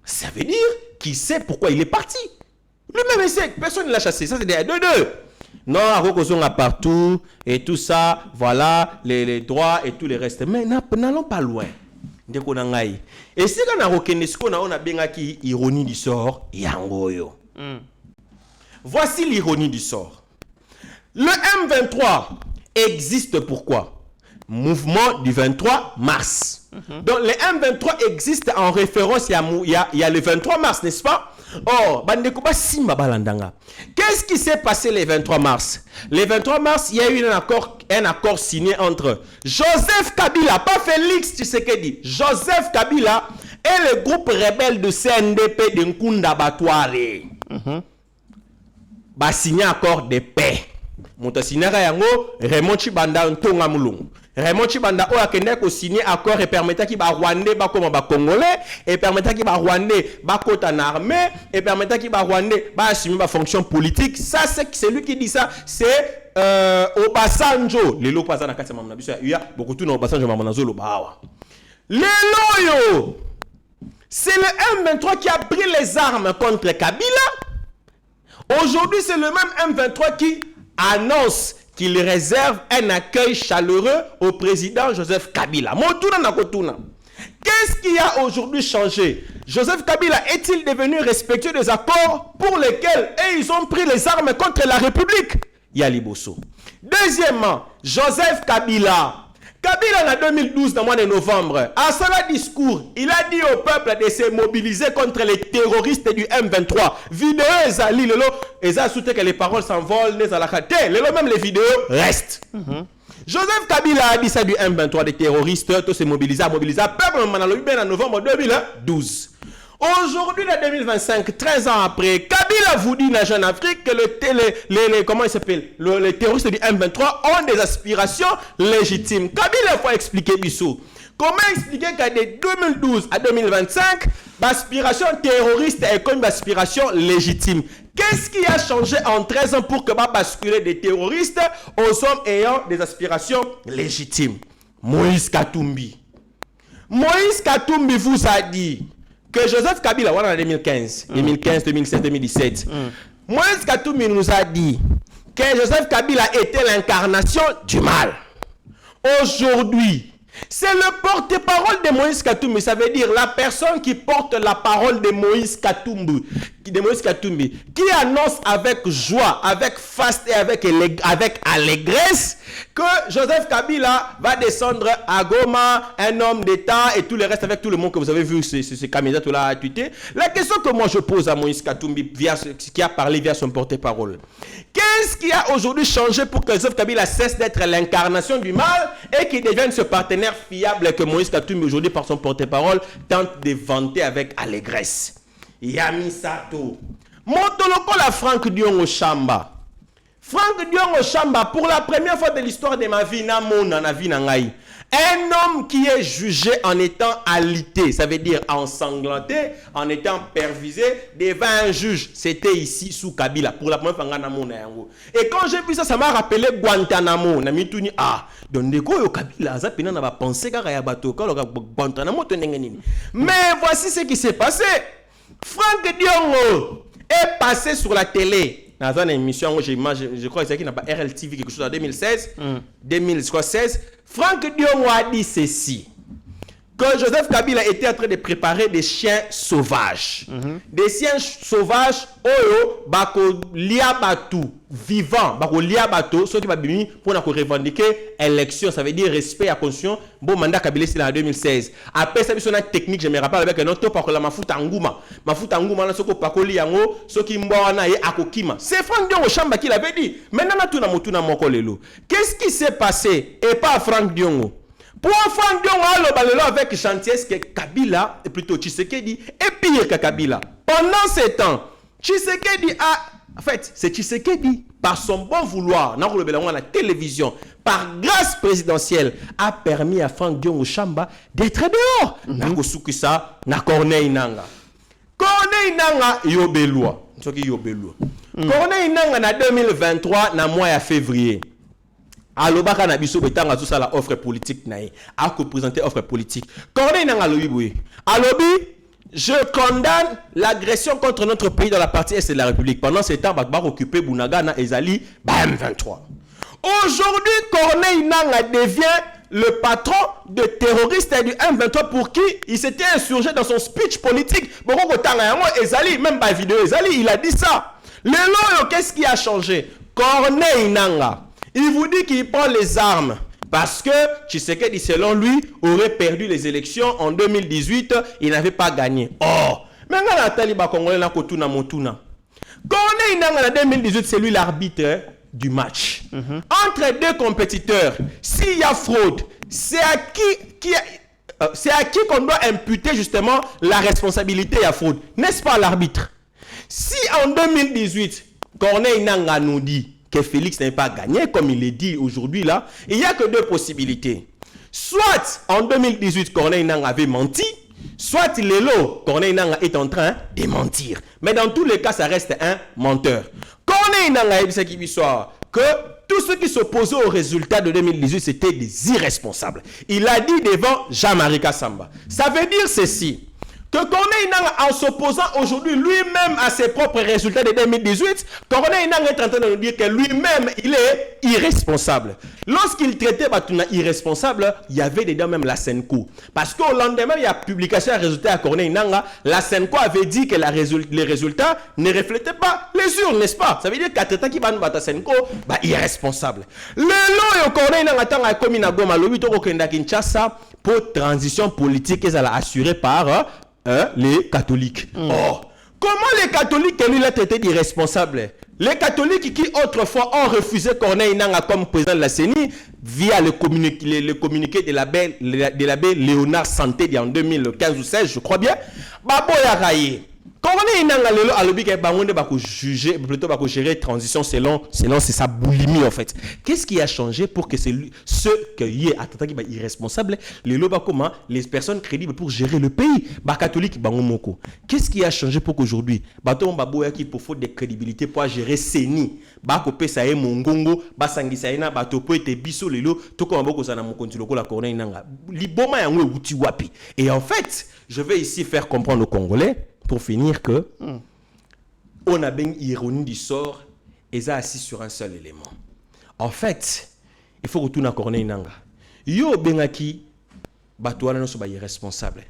Ça veut dire qu'il sait pourquoi il est parti. Lui-même il sait, personne ne l'a chassé. Ça c'est des deux. Non, Arokozonga partout et tout ça, voilà, les droits et tout le reste. Mais n'allons pas loin. Et si on a reconnu ce qu'on a bien qui ironie du sort, yangoyo. Voici l'ironie du sort. Le M23 existe pourquoi? Mouvement du 23 mars. Donc le M23 existe en référence, il y a le 23 mars, n'est-ce pas? Oh, qu'est-ce qui s'est passé le 23 mars? Le 23 mars, il y a eu un accord signé entre Joseph Kabila, pas Félix Tshisekedi, Joseph Kabila et le groupe rebelle de CNDP de Nkunda Batouare. Bah signé un accord de paix. Monta signé Raymond Chibanda Ntonga Moulung. Raymond Chibanda a signé accord et permettait qu'il va Rwandais ba comme ba Congolais et permettait qu'il va Rwandais ba côté en armée et permettait qu'il va Rwandais ba assumer ba fonction politique. Ça c'est lui qui dit ça, c'est Obasanjo. Les lots passent dans quatre semaines. Il y a beaucoup de Obasanjo Mamanazo Lobawa. Les loyaux, c'est le M23 qui a pris les armes contre Kabila. Aujourd'hui, c'est le même M23 qui annonce qu'il réserve un accueil chaleureux au président Joseph Kabila. Qu'est-ce qui a aujourd'hui changé? Joseph Kabila est-il devenu respectueux des accords pour lesquels ils ont pris les armes contre la République? Yaliboso. Deuxièmement, Joseph Kabila en 2012, dans le mois de novembre, à son discours, il a dit au peuple de se mobiliser contre les terroristes du M23. Vidéo, Ezali, Eza soutient que les paroles s'envolent, même les vidéos restent. Joseph Kabila a dit ça du M23, des terroristes, tous se mobiliser, peuple en novembre 2012. Aujourd'hui, en 2025, 13 ans après, Kabila vous dit dans Jeune Afrique que comment il s'appelle, les terroristes du M23 ont des aspirations légitimes. Kabila, il faut expliquer Bissou. Comment expliquer qu'à de 2012 à 2025, l'aspiration terroriste est comme une aspiration légitime? Qu'est-ce qui a changé en 13 ans pour que va basculer des terroristes aux hommes ayant des aspirations légitimes? Moïse Katumbi. Moïse Katumbi vous a dit que Joseph Kabila, en 2015, 2016, 2017, Moïse Katumbi nous a dit que Joseph Kabila était l'incarnation du mal. Aujourd'hui, c'est le porte-parole de Moïse Katumbi, ça veut dire la personne qui porte la parole de Moïse Katumbi, qui annonce avec joie, avec faste et avec allégresse que Joseph Kabila va descendre à Goma, un homme d'État et tout le reste avec tout le monde que vous avez vu ces candidats-là à tweeter. La question que moi je pose à Moïse Katumbi, qui a parlé via son porte-parole, qu'est-ce qui a aujourd'hui changé pour que Joseph Kabila cesse d'être l'incarnation du mal et qu'il devienne ce partenaire fiable que Moïse Katumbi aujourd'hui par son porte-parole tente de vanter avec allégresse? Yami Sato. Montoloko la Franck Diongo Chamba. Franck Diongo Chamba, pour la première fois de l'histoire de ma vie, un homme qui est jugé en étant alité, ça veut dire ensanglanté, en étant pervisé devant un juge. C'était ici sous Kabila, pour la première fois. Et quand j'ai vu ça, ça m'a rappelé Guantanamo. Mais voici ce qui s'est passé. Franck Diongo est passé sur la télé dans une émission, je crois qu'il n'a pas RLTV, quelque chose en 2016, 2016. Franck Diongo a dit ceci, que Joseph Kabila était en train de préparer des chiens sauvages. Des chiens sauvages, bako liabatu, vivants, bako liabatu, ceux qui va venir pour revendiquer élection, ça veut dire respect à conscience. Bon mandat Kabila c'est en 2016. Après ça, il y a une technique, je me rappelle avec un autre par la mafuta nguma. Mafuta nguma, ce qu'on pakoli yango, ce qui mboana et akokima. C'est Franck Diongo Chamba qui l'avait dit. Maintenant, tout na mokolelo. Qu'est-ce qui s'est passé? Et pas Franck Diongo. Pour Franck Diongo, avec chantier, que Kabila, et plutôt Tshisekedi, est pire que Kabila. Pendant ces temps, Tshisekedi a... En fait, c'est Tshisekedi, par son bon vouloir, dans la télévision, par grâce présidentielle, a permis à Franck Diongo Chamba d'être dehors. Nakosukisa, na Corneille Nanga. Corneille Nanga, Yobelua. Corneille Nanga, na 2023, na mois de février. Alobaka na biso betanga tout ça la offre politique nae a ko présenter offre politique. Corneille nanga lobi boye. Alobi je condamne l'agression contre notre pays dans la partie est de la République. Pendant ce temps, Bakbar occupé Bunagana et Zali, M23. Aujourd'hui, Corneille Nangaa devient le patron de terroristes du M23 pour qui il s'était insurgé dans son speech politique. Même par vidéo, il a dit ça. Qu'est-ce qui a changé? Corneille Nangaa, il vous dit qu'il prend les armes parce que Tshisekedi, selon lui, aurait perdu les élections en 2018. Il n'avait pas gagné. Oh, mais maintenant, Taliban Congolais n'a Kotuna Motuna. Corneille Nangaa en 2018, c'est lui l'arbitre du match. Entre deux compétiteurs, s'il y a fraude, c'est à qui qu'on doit imputer justement la responsabilité à fraude, n'est-ce pas l'arbitre? Si en 2018, Corneille Nangaa nous dit que Félix n'a pas gagné, comme il est dit aujourd'hui là, il n'y a que deux possibilités. Soit en 2018, Corneille Nangaa avait menti, soit Lelo, Corneille Nangaa est en train de mentir. Mais dans tous les cas, ça reste un menteur. Corneille Nangaa, il dit que tous ceux qui s'opposaient au résultat de 2018, c'était des irresponsables. Il a dit devant Jean-Marie Kassamba. Ça veut dire ceci, que Corneille Nangaa, en s'opposant aujourd'hui lui-même à ses propres résultats de 2018, Corneille Nangaa est en train de nous dire que lui-même, il est irresponsable. Lorsqu'il traitait Batuna irresponsable, il y avait dedans même la Senko. Parce qu'au lendemain, il y a publication des résultats à Corneille Nangaa. La Senko avait dit que les résultats ne reflétaient pas les urnes, n'est-ce pas? Ça veut dire qu'à traitant qui va nous battre Senko, irresponsable. Le long, Corneille Nangaa a commis na Goma, le 8 au Kinshasa pour transition politique qu'elle a assurée par les catholiques. Oh, comment les catholiques, lui, l'a traité d'irresponsable? Les catholiques qui autrefois ont refusé Corneille Nangaa comme président de la CENI via le communiqué de l'abbé Léonard Santé en 2015 ou 2016, je crois bien. Corneille Nangaa lelo alobi ke bangonde bako juger plutôt bako gérer transition selon c'est sa boulimie en fait. Qu'est-ce qui a changé pour que ceux que y est atata qui ba irresponsable lelo ba comment les personnes crédibles pour gérer le pays ba catholique bango moko. Qu'est-ce qui a changé pour qu'aujourd'hui bato ba boya qui pour faute de crédibilité pour gérer CENI ba ko pesa e mongongo ba sangisa ina bato po ete biso lelo to ko mboko sana mokonzi lokola Corneille Nangaa liboma yango uti wapi. Et en fait, je vais ici faire comprendre aux Congolais pour finir que on a bien ironie du sort et ça assis sur un seul élément. En fait, il faut retourner à Corneille Nangaa. Yo bengaki batouana no so ba irresponsable.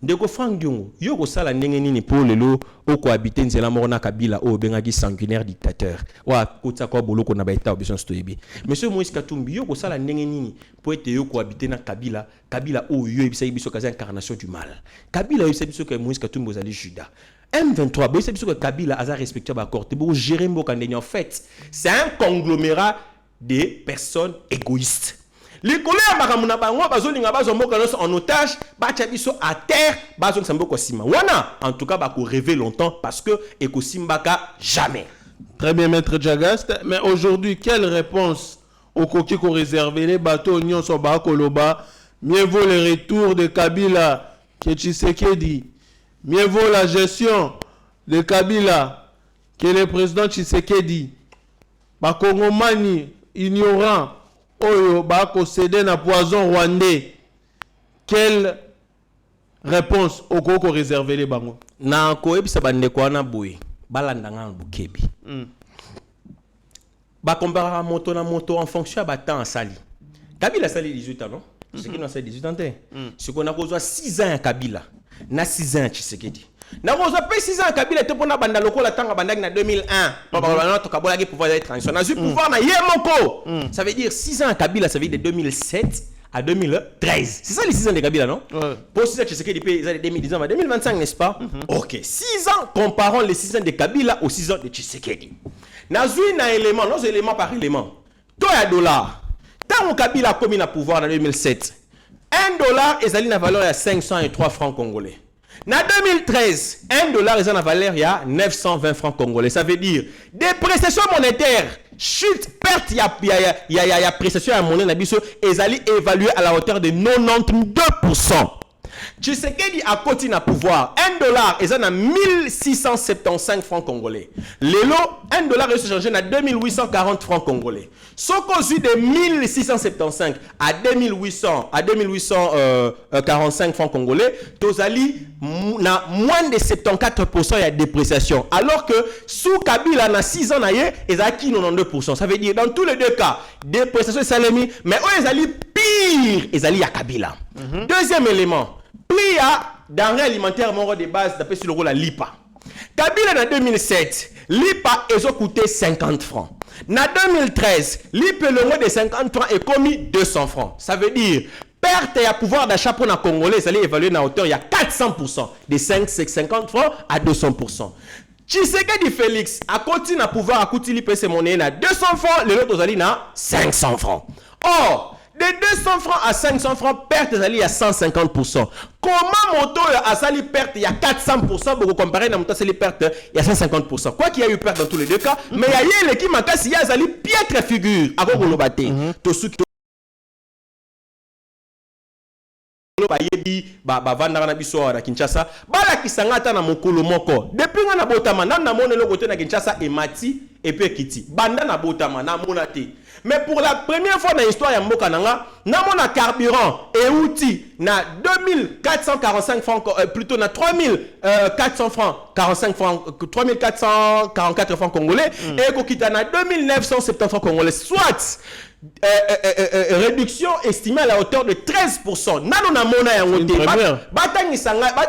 Ndeko Frank Diongo, yo ko sala ndenge nini pour lelo o ko habiter nzela morona Kabila o bengaki sanguinaire dictateur. Wa kotsa ko boloko na ba état obéissance toyebi. Monsieur Moïse Katumbi, yo ko sala ndenge nini pour être yo ko habiter na Kabila o yo ebisa biso kaza incarnation du mal. Kabila yo biso que Moïse Katumbi ozali Judas. M23, bo biso que Kabila a respecté ba corps. Bo gérer mboka ndeni en fait, c'est un conglomérat de personnes égoïstes. Les collègues bakamuna bango bazolinga bazomboka noso en otage bacha biso à terre bazong samboko sima wana en tout cas bako rêver longtemps parce que ekosimbaka jamais. Très bien maître Jagast, mais aujourd'hui quelle réponse au coquille qu'on réservé les bateaux union so ba koloba mieux vaut le retour de Kabila que Tshisekedi, mieux vaut la gestion de Kabila que le président Tshisekedi. Ba Kongomani ignorant Oyo bako céder na poison rwandais. Quelle réponse au koko réservé les bango? Na ko ebisa bande ko na boy balandanga bukebi. Ba compara moto na moto en fonction ba temps sali. Kabila sali 18 ans non? Ce qui nous a 18 ans. Ce qu'on a besoin 6 ans à Kabila, na 6 ans Tshisekedi. Na besoin 6 ans à Kabila te pona banda lokola tanga bandaki na 2001. Ba to kabola ki pouvoir de transition. Na zu pouvoir na yemoko. Ça veut dire 6 ans à Kabila, ça veut dire de 2007 à 2013. C'est ça les 6 ans de Kabila, non? Pour 6 ans Tshisekedi depuis 2010 à 2025, n'est-ce pas? OK, 6 ans comparons les 6 ans de Kabila aux 6 ans de Tshisekedi. Na zu na élément, nos éléments par élément. To ya dollar. Tant Kabila a commis le pouvoir en 2007, $1 est allé à valeur à 503 francs congolais. En 2013, $1 est en valeur à 920 francs congolais. Ça veut dire dépréciation monétaire, chute, perte, il y a appréciation à monnaie, ils allé évaluer à la hauteur de 92%. Tshisekedi a continué à pouvoir. $1, ils ont 1675 francs congolais. L'élo, $1 est changé à 2840 francs congolais. Ce qu'on suit de 1675 à 2845 francs congolais, Tozali na moins de 74% de dépréciation. Alors que sous Kabila, na 6 ans, ils ont acquis 92%. Ça veut dire, dans tous les deux cas, dépréciation est salami, mais eux, ils ont pire, ils ont à Kabila. Deuxième élément, prix à denrées alimentaires de base, d'après sur le rôle à l'IPA. Kabila, en 2007, l'IPA, ils ont coûté 50 francs. En 2013, l'IPA, le moins de 50 francs est commis 200 francs. Ça veut dire, perte et à pouvoir d'achat pour les Congolais, ils allaient évaluer à hauteur, il y a 400%, de 50 francs à 200%. Tshisekedi Félix a continué à pouvoir à coûter l'IPA, c'est monnaie à 200 francs, les autres allaient à 500 francs. Or, de 200 francs à 500 francs, perte à 150%. Comment moto a sali perte, il y a 400%, pour comparer à moto sali perte, il y a 150%. Quoi qu'il y a eu perte dans tous les deux cas, mais il y a eu l'équipe qui a sali piètre figure. Avant qu'on l'obate. Bavanda na biso na Kinshasa bala kisangata na mokolo moko depuis nga na botama na mona le côté na Kinshasa emati et puis kiti banda na botama na mona te. Mais pour la première fois dans l'histoire ya mboka nanga na mona carburant et outil na 2445 francs plutôt na 3400 francs 45 francs 3444 francs congolais et kokita na 2970 francs congolais, soit réduction estimée à la hauteur de 13%. Nano na mona ya ngote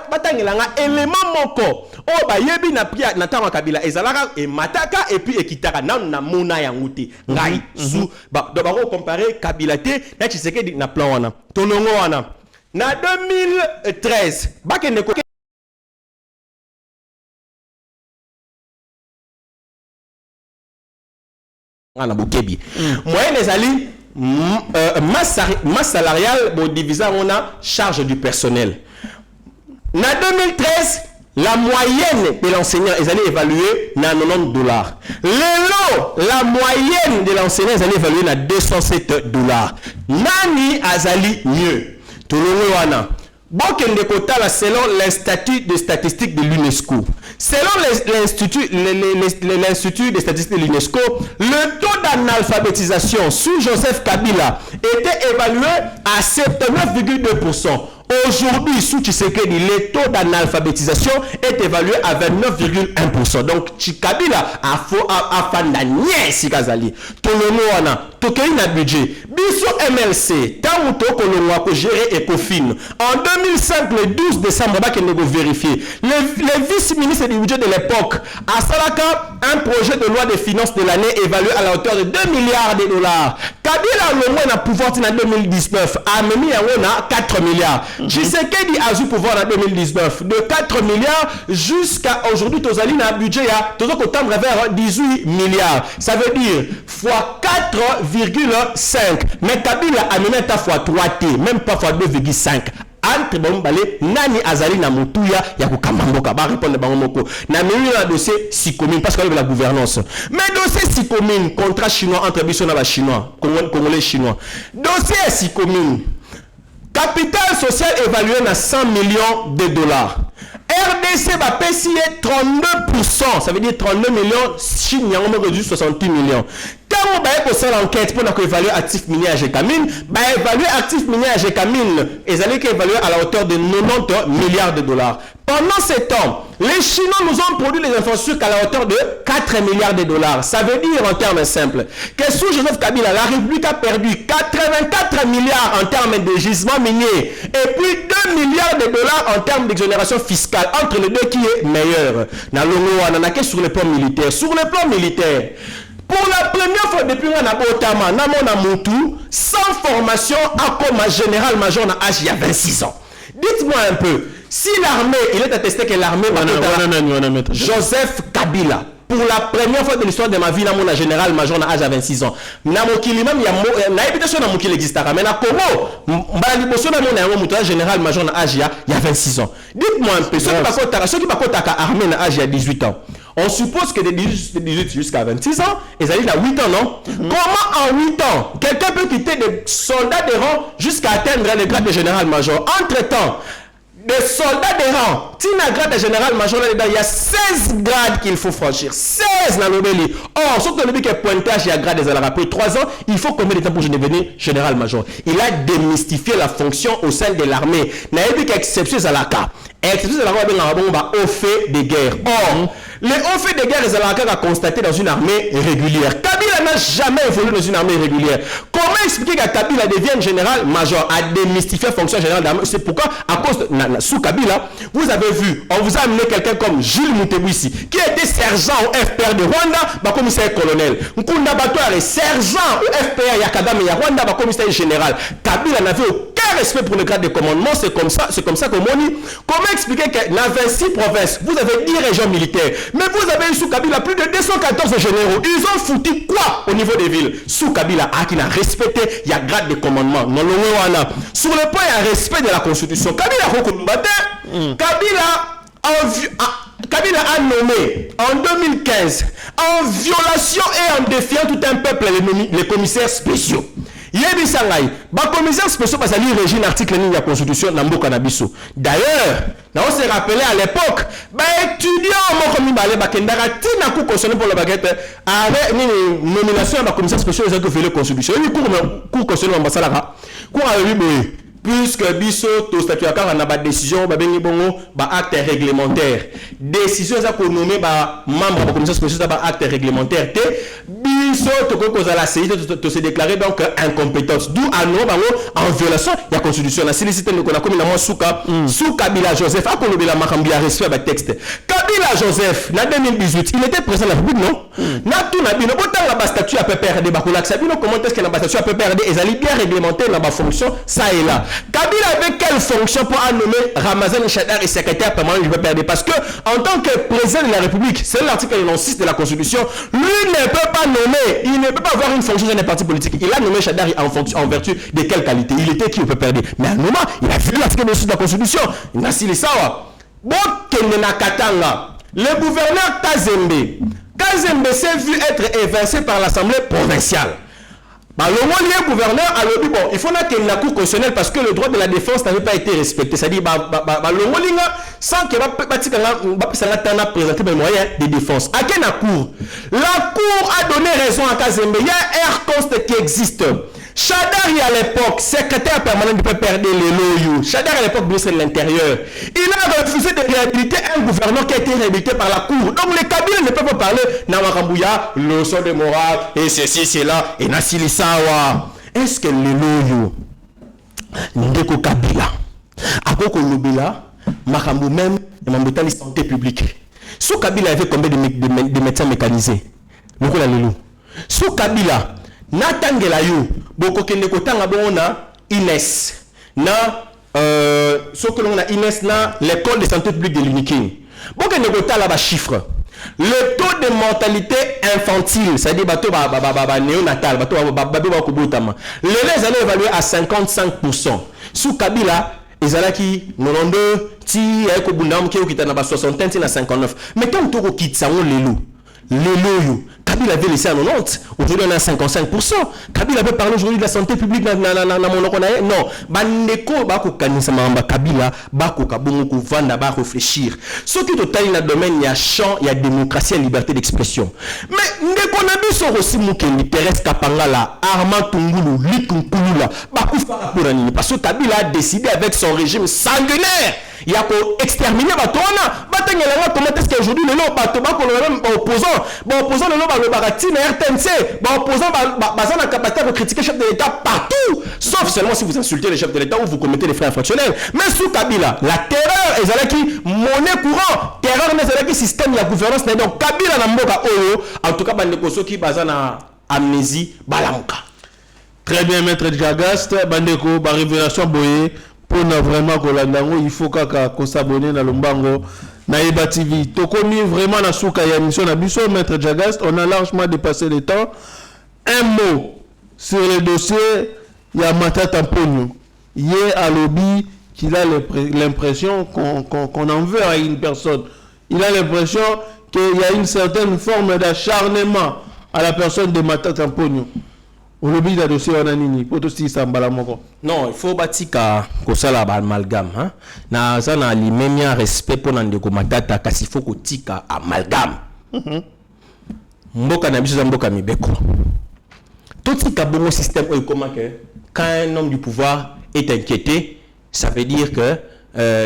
batangilanga élément moko o ba yebi na pia na tanga Kabila ezalaka e mataka et puis ekitaka nano na mona ya ngote ngai sous ba do ba comparer Kabila te na Tshisekedi na plan wana tonongo wana na 2013 bakende ko moyenne les alliés masse salariale bon divisé on a charge du personnel. En 2013 la moyenne de l'enseignant ils allaient évaluer na $90. La moyenne de l'enseignant ils allaient évaluer na $207. Nani azali mieux tout le wana Bokende Kotala selon l'Institut de statistique de l'UNESCO. Selon l'Institut de statistique de l'UNESCO, le taux d'analphabétisation sous Joseph Kabila était évalué à 79,2%. Aujourd'hui, sous Tshisekedi, le taux d'analphabétisation est évalué à 29,1%. Donc, Kabila a fait si Kazali. Tolonoana, Tokei na budget. Biso MLC, tant que l'on a géré Ecofin. En 2005, le 12 décembre, on va vérifier. Le vice-ministre du budget de l'époque, à Salaka, un projet de loi de finances de l'année évalué à la hauteur de $2 milliards. Kabila, le moins, a pouvoir en 2019, a mené à 4 milliards. Tshisekedi a eu pouvoir en 2019 de 4 milliards jusqu'à aujourd'hui, Tozali na budget à vers 18 milliards. Ça veut dire fois 4,5. Mais Kabila a mené à fois 3T, même pas fois 2,5. Entre bombale nani azali na mutuya ya kukamamboka ba répondre bango moko na menu na dossier Sicomine parce que la gouvernance mais dossier Sicomine contrat chinois entre biso na ba chinois congolais chinois dossier Sicomine capital social évalué à $100 millions. RDC va payer 32%, ça veut dire 32 millions, Chine y a réduit 68 millions. Quand on va faire l'enquête pour évaluer actifs miniers à Gécamine, va évaluer actifs miniers à Gécamine, ils allaient évaluer à la hauteur de $90 milliards. Pendant ce temps, les Chinois nous ont produit les infrastructures à la hauteur de $4 milliards. Ça veut dire en termes simples que sous Joseph Kabila, la République a perdu 84 milliards en termes de gisements miniers et puis $2 milliards en termes d'exonération fiscale. Entre les deux, qui est meilleur? Sur le plan militaire. Sur le plan militaire, pour la première fois depuis Otama, sans formation, à comme général-major na âge il y a 26 ans. Dites-moi un peu, si l'armée, il est attesté que l'armée Joseph Kabila, pour la première fois de l'histoire de ma vie, mon général-major na âge à 26 ans. Na mokili même il y a habitation na mokili existara mais na Congo, mbali bosso na mon général-major na âge il y a 26 ans. Dites-moi un peu, ceux qui bakotaka armée na âge il y a 18 ans. On suppose que de 18 jusqu'à 26 ans, ils allaient à 8 ans, non? Comment en 8 ans, quelqu'un peut quitter des soldats de rang jusqu'à atteindre le grade de général-major? Entre-temps, des soldats de rang. Tina grade de général-major là-dedans, il y a 16 grades qu'il faut franchir. 16 dans l'obéli. Or, sauf que le but est pointage, il y a grade des alars. Après 3 ans, il faut combien de temps pour devenir général-major? Il a démystifié la fonction au sein de l'armée. N'a pas qu'exception à la cas. Exception à la cas, au fait de guerre. Or, les hauts faits de guerre, les alars a constaté dans une armée régulière. Kabila n'a jamais évolué dans une armée régulière. Comment expliquer que Kabila devienne général-major, a démystifié la fonction générale d'armée? C'est pourquoi, à cause de, sous Kabila, vous avez vu, on vous a amené quelqu'un comme Jules Mutebwisi, qui était sergent au FPR de Rwanda, commissaire colonel. Nkunda Batoire est sergent au FPR Yakadame et Rwanda, commissaire général. Kabila n'avait aucun respect pour le grade de commandement, c'est comme ça que Moni. Comment expliquer que dans 26 provinces, vous avez 10 régions militaires, mais vous avez eu sous Kabila plus de 214 généraux. Ils ont foutu quoi au niveau des villes? Sous Kabila, qui n'a respecté, il y a grade de commandement. Non, sur le point, il y a respect de la Constitution. Kabila Kabila a nommé en 2015, en violation et en défiant tout un peuple, les commissaires spéciaux. Yebi Sangai, commissaire spécial parce qu'il régit l'article de la Constitution Nambo Kanabiso. D'ailleurs, on s'est rappelé à l'époque, étudiant comme Balé Bakendara, Tina Kou concerné pour la baguette, avec une nomination à la commissaire spécial de la Constitution. Il y a un cours concerné l'ambassade, cours à lui, puisque biso to statut akanga na ba décision ba bengi bongo ba acte réglementaire décision za ko nommer ba membre de la commission spéciale ba acte réglementaire te biso to ko kozala to se déclarer donc incompétence d'où ano bango en violation ya constitution na silicité ne kona komi na mo suka sous Kabila Joseph a kolobela makambi ya respect ba texte Kabila Joseph na 2018 il était président de la République non na tout na bino botanga ba statut à PPRD ba kolak sabino comment est-ce que na ba statut à PPRD ezali bien réglementé na ba fonction ça et là. Kabila avait quelle fonction pour nommer Ramazan Chadar et secrétaire permanent du PPRD? Parce que en tant que président de la République, c'est l'article 6 de la Constitution, lui ne peut pas nommer, il ne peut pas avoir une fonction dans les partis politiques. Il a nommé Chadar en vertu de quelle qualité? Il était qui au PPRD? Mais à un moment, il a vu l'article 6 de la Constitution. Il a signé ça. Bon, le gouverneur Kazembe s'est vu être évincé par l'Assemblée provinciale. Le gouverneur a dit bon, il faut qu'il y ait une cour constitutionnelle parce que le droit de la défense n'avait pas été respecté. C'est-à-dire, sans qu'il ait présenté des moyens de défense. À quelle cour? La cour a donné raison à Kazembe. Il y a un Air Const qui existe. Chadari à l'époque, secrétaire permanent du PPRD, Chadari à l'époque, ministre de l'Intérieur. Il a refusé de réhabiliter un gouverneur qui a été réhabilité par la cour. Donc les Kabila ne peuvent pas parler Namakambouya, leçon de morale, et ceci, c'est là, et Nassili Sawa. Est-ce que les loyaux, Ndeko Kabila, Akoko Lobela, Makambu même, et Mambutali santé publique. Sous Kabila avait combien de médecins mécanisés? Lokola Lelo. Sous Kabila, Natangela yo boko kende kotanga bona Ines na ce que l'on a Ines na l'école de santé publique de l'Unikin boko kende kotala ba chiffre le taux de mortalité infantile c'est-à-dire bato ba néonatal bato ba kobotama les allaient évaluer à 55%. Sous Kabila ezalaki 92 ti ayeko bundam ki okitana ba 61 ti na 59 mais tant to ko kitsango lelo yo Kabila avait laissé à 90, aujourd'hui on est à 55%. Kabila peut parler aujourd'hui de la santé publique dans mon non, bandeko bako kanisama Kabila bako kabongo vanda ba réfléchir. Ce qui total dans le domaine il y a champ, il y a démocratie et liberté d'expression. Mais ndeko na biso aussi mukendi Thérèse Kapangala, Armand Tungulu, Likunkulula, bako fara pour nini parce que Kabila a décidé avec son régime sanguinaire. Il y a pour exterminer Batona, Batangela comment est-ce qu'aujourd'hui le nom Batoba pour le même opposant le nom le Baratine RTNC, opposant bazana capacité de critiquer le chef de l'État partout, sauf seulement si vous insultez le chef de l'État ou vous commettez des faits infractionnels. Mais sous Kabila, la terreur est qui monnaie courant, terreur n'est qui système la gouvernance n'est donc Kabila na mboka oyo, en tout cas bandeko soki bazana amnésie balamuka. Très bien maître Jagast, bandeko ba révélation boye pour vraiment kolandango il faut kaka ko s'abonner na lombango na Eba TV. Tokomi vraiment na souka ya émission na biso maître Jagast, on a largement dépassé le temps. Un mot sur le dossier ya Matata Mponyo. Hier à lobby qu'il a l'impression qu'on en veut à une personne. Il a l'impression qu'il y a une certaine forme d'acharnement à la personne de Matata Mponyo. On oublie le dossier on a nini pour tout si ça mbala moko. Non, il faut batika ko sala ba amalgame hein. Na zana li memia respect pour Ndeko Matata kasi faut ko tika amalgame. Mboka na biso za mboka mibeko. Tout tika bongo système o comment que quand un homme du pouvoir est inquiété, ça veut dire que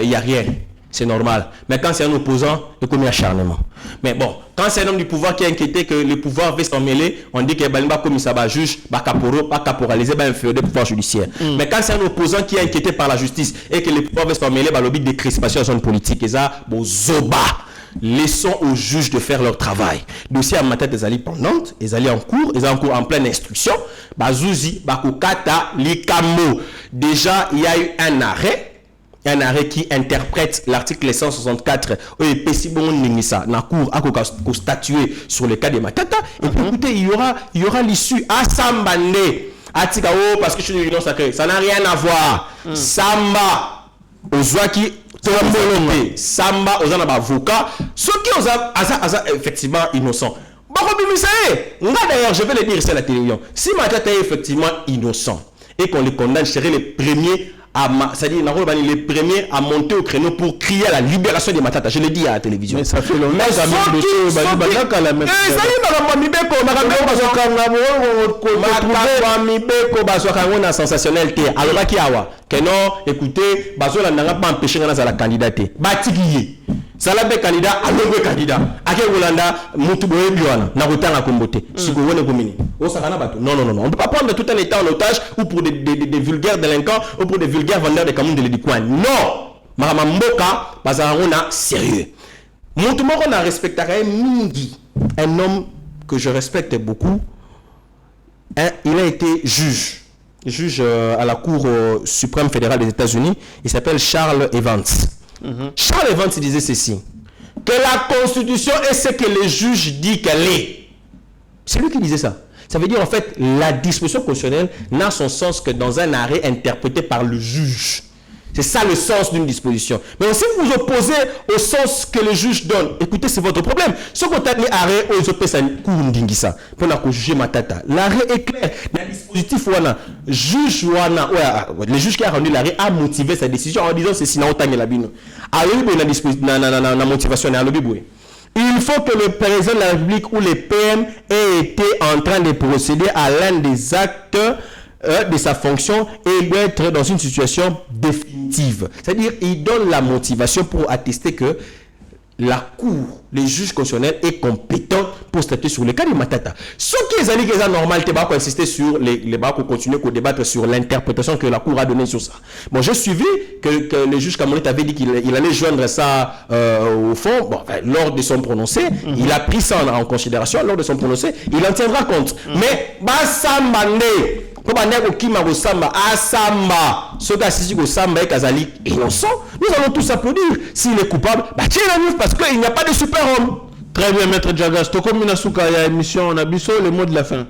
il y a rien. C'est normal. Mais quand c'est un opposant, il y a comme acharnement. Mais bon, quand c'est un homme du pouvoir qui est inquiété que le pouvoir veut s'en mêler, on dit qu'il va comme ça va juge, va caporaliser, va inférieur des pouvoirs judiciaires. Mais quand c'est un opposant qui est inquiété par la justice et que le pouvoir veut s'en mêler, le but de crispation en zone politique, et ça, bon, zoba. Laissons aux juges de faire leur travail. Dossier à ma tête, ils allaient pendantes, ils allaient en cours, ils allaient en pleine instruction. Bazouzi, Bakukata, Likamo. Déjà, il y a eu un arrêt qui interprète l'article 164 na cour a statué sur le cas de Matata. Et puis écoutez, il y aura l'issue à Sambande Atika parce que je suis une union sacrée, ça n'a rien à voir. Samba Ozwaki Samba aux avocats, ceux qui ont effectivement innocent. D'ailleurs, je vais le dire ici à la télévision. Si Matata est effectivement innocent et qu'on les condamne, je serai les premiers c'est-à-dire les premiers à monter au créneau pour crier à la libération des Matata. Je l'ai dit à la télévision. Mais ça fait longtemps que sensationnel alors qui awa que non écoutez bazola n'a pas empêché dans la candidaté batiki salabe candidat alongo candidat ake Rolanda mutu boye biwana na kutanga kombote siko wone komini osakana bato non on peut pas prendre tout un état en otage ou pour des vulgaires délinquants ou pour des vulgaires vendeurs de camions de l'édicoin. Non mama mboka bazarona sérieux mutu moko na respectera mingi un homme que je respecte beaucoup. Il a été juge à la Cour suprême fédérale des États-Unis. Il s'appelle Charles Evans. Charles Evans disait ceci, que la Constitution est ce que le juge dit qu'elle est. C'est lui qui disait ça. Ça veut dire en fait la disposition constitutionnelle n'a son sens que dans un arrêt interprété par le juge. C'est ça le sens d'une disposition. Mais si vous vous opposez au sens que le juge donne, écoutez, c'est votre problème. Ce qu'on a dit arrêt, pour juger Matata. L'arrêt est clair. Le dispositif, juge, le juge qui a rendu l'arrêt a motivé sa décision en disant ceci n'a pas été labino. Alors, la motivation il faut que le président de la République ou les PM aient été en train de procéder à l'un des actes de sa fonction et il doit être dans une situation définitive. C'est-à-dire il donne la motivation pour attester que la Cour, les juges constitutionnels est compétent pour statuer sur le cas de Matata. Ce qui est normal, c'est qu'on insister sur les débats, qu'on continue à débattre sur l'interprétation que la Cour a donnée sur ça. Bon, j'ai suivi que le juge Kamonet avait dit qu'il allait joindre ça au fond. Bon, lors de son prononcé, il a pris ça en considération. Lors de son prononcé, il en tiendra compte. Mais, Bassambande, nous allons tous applaudir. S'il est coupable, tiens la nuit parce qu'il n'y a pas de super-homme. Très bien, maître Djagas. Comme une souka, il y a émission, on a biso le mot de la fin.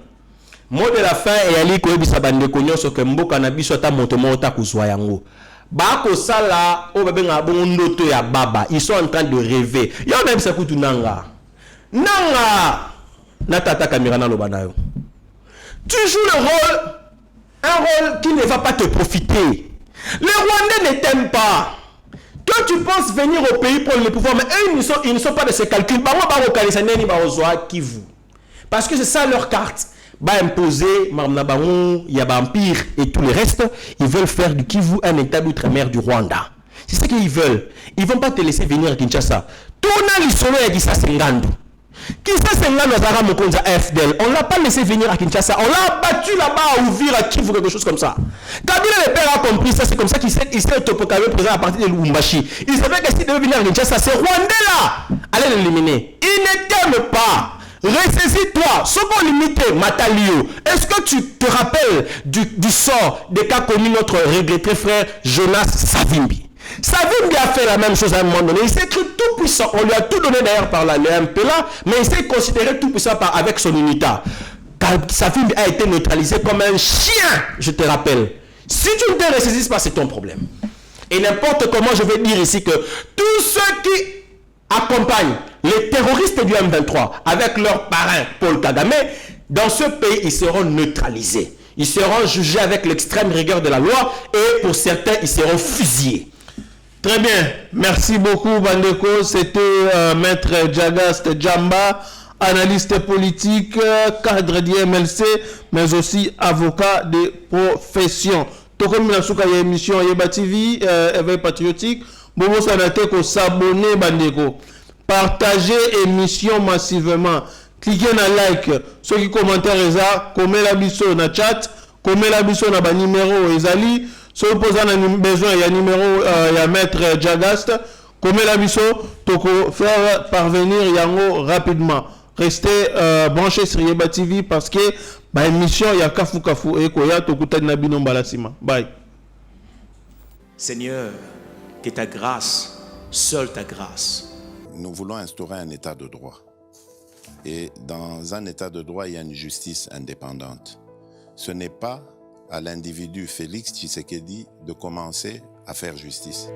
Mot de la fin, et ali ko ebisa bande konyo so ke mboka na biso ta motomo ta kuzwa yango. Ba ko sala o bebe nga bongo ndoto ya baba. Ils sont en train de rêver. Ya même ça kutu nanga. Nanga na tata kamera na loba nayo. Tu joues un rôle qui ne va pas te profiter. Les Rwandais ne t'aiment pas. Toi, tu penses venir au pays pour le pouvoir, mais eux, ils ne sont pas de ces calculs. Parce que c'est ça leur carte. Imposer, il y a Empire et tout le reste. Ils veulent faire du Kivu un état d'outre-mer du Rwanda. C'est ce qu'ils veulent. Ils ne vont pas te laisser venir à Kinshasa. Tourna l'isolo et dit ça, c'est Ngandou. On l'a pas laissé venir à Kinshasa. On l'a abattu là-bas à ouvrir à Kivu, quelque chose comme ça. Kabila le père a compris ça, c'est comme ça qu'il s'est autoproclamé présent à partir de Lubumbashi. Il savait que s'il devait venir à Kinshasa, c'est Rwandais là. Allez l'éliminer. Il ne t'aime pas. Ressaisis-toi. Ce qu'on limite Matalio. Est-ce que tu te rappelles du sort des cas connus notre regretté frère Jonas Savimbi? Savimbi a fait la même chose à un moment donné. Il s'est cru tout puissant. On lui a tout donné d'ailleurs par le MPLA, mais il s'est considéré tout puissant avec son unité. Savimbi a été neutralisé comme un chien, je te rappelle. Si tu ne te ressaisis pas, c'est ton problème. Et n'importe comment, je vais dire ici que tous ceux qui accompagnent les terroristes du M23 avec leur parrain Paul Kagame, Dans ce pays, ils seront neutralisés. Ils seront jugés avec l'extrême rigueur de la loi et pour certains, ils seront fusillés. Très bien. Merci beaucoup, Bandeko. C'était Maître Jagast Djamba, analyste politique, cadre du MLC, mais aussi avocat de profession. Tokomi na suka ya émission Yeba TV, éveil patriotique. Bobo sanate ko s'abonner, Bandeko. Partagez émission massivement. Cliquez na like. Ceux qui commentaires eza, comme la biso na chat, comme la biso na ba numéro ezali. Si vous avez besoin, il y a un numéro, il y a Maître Jagast. Comme la biso, toko faire parvenir yango rapidement. Restez branchés sur Yeba TV parce que bah émission il y a kafu kafu et koya tokuta na bino balasima. Bye. Seigneur, que ta grâce, seule ta grâce. Nous voulons instaurer un état de droit. Et dans un état de droit, il y a une justice indépendante. Ce n'est pas à l'individu Félix Tshisekedi de commencer à faire justice.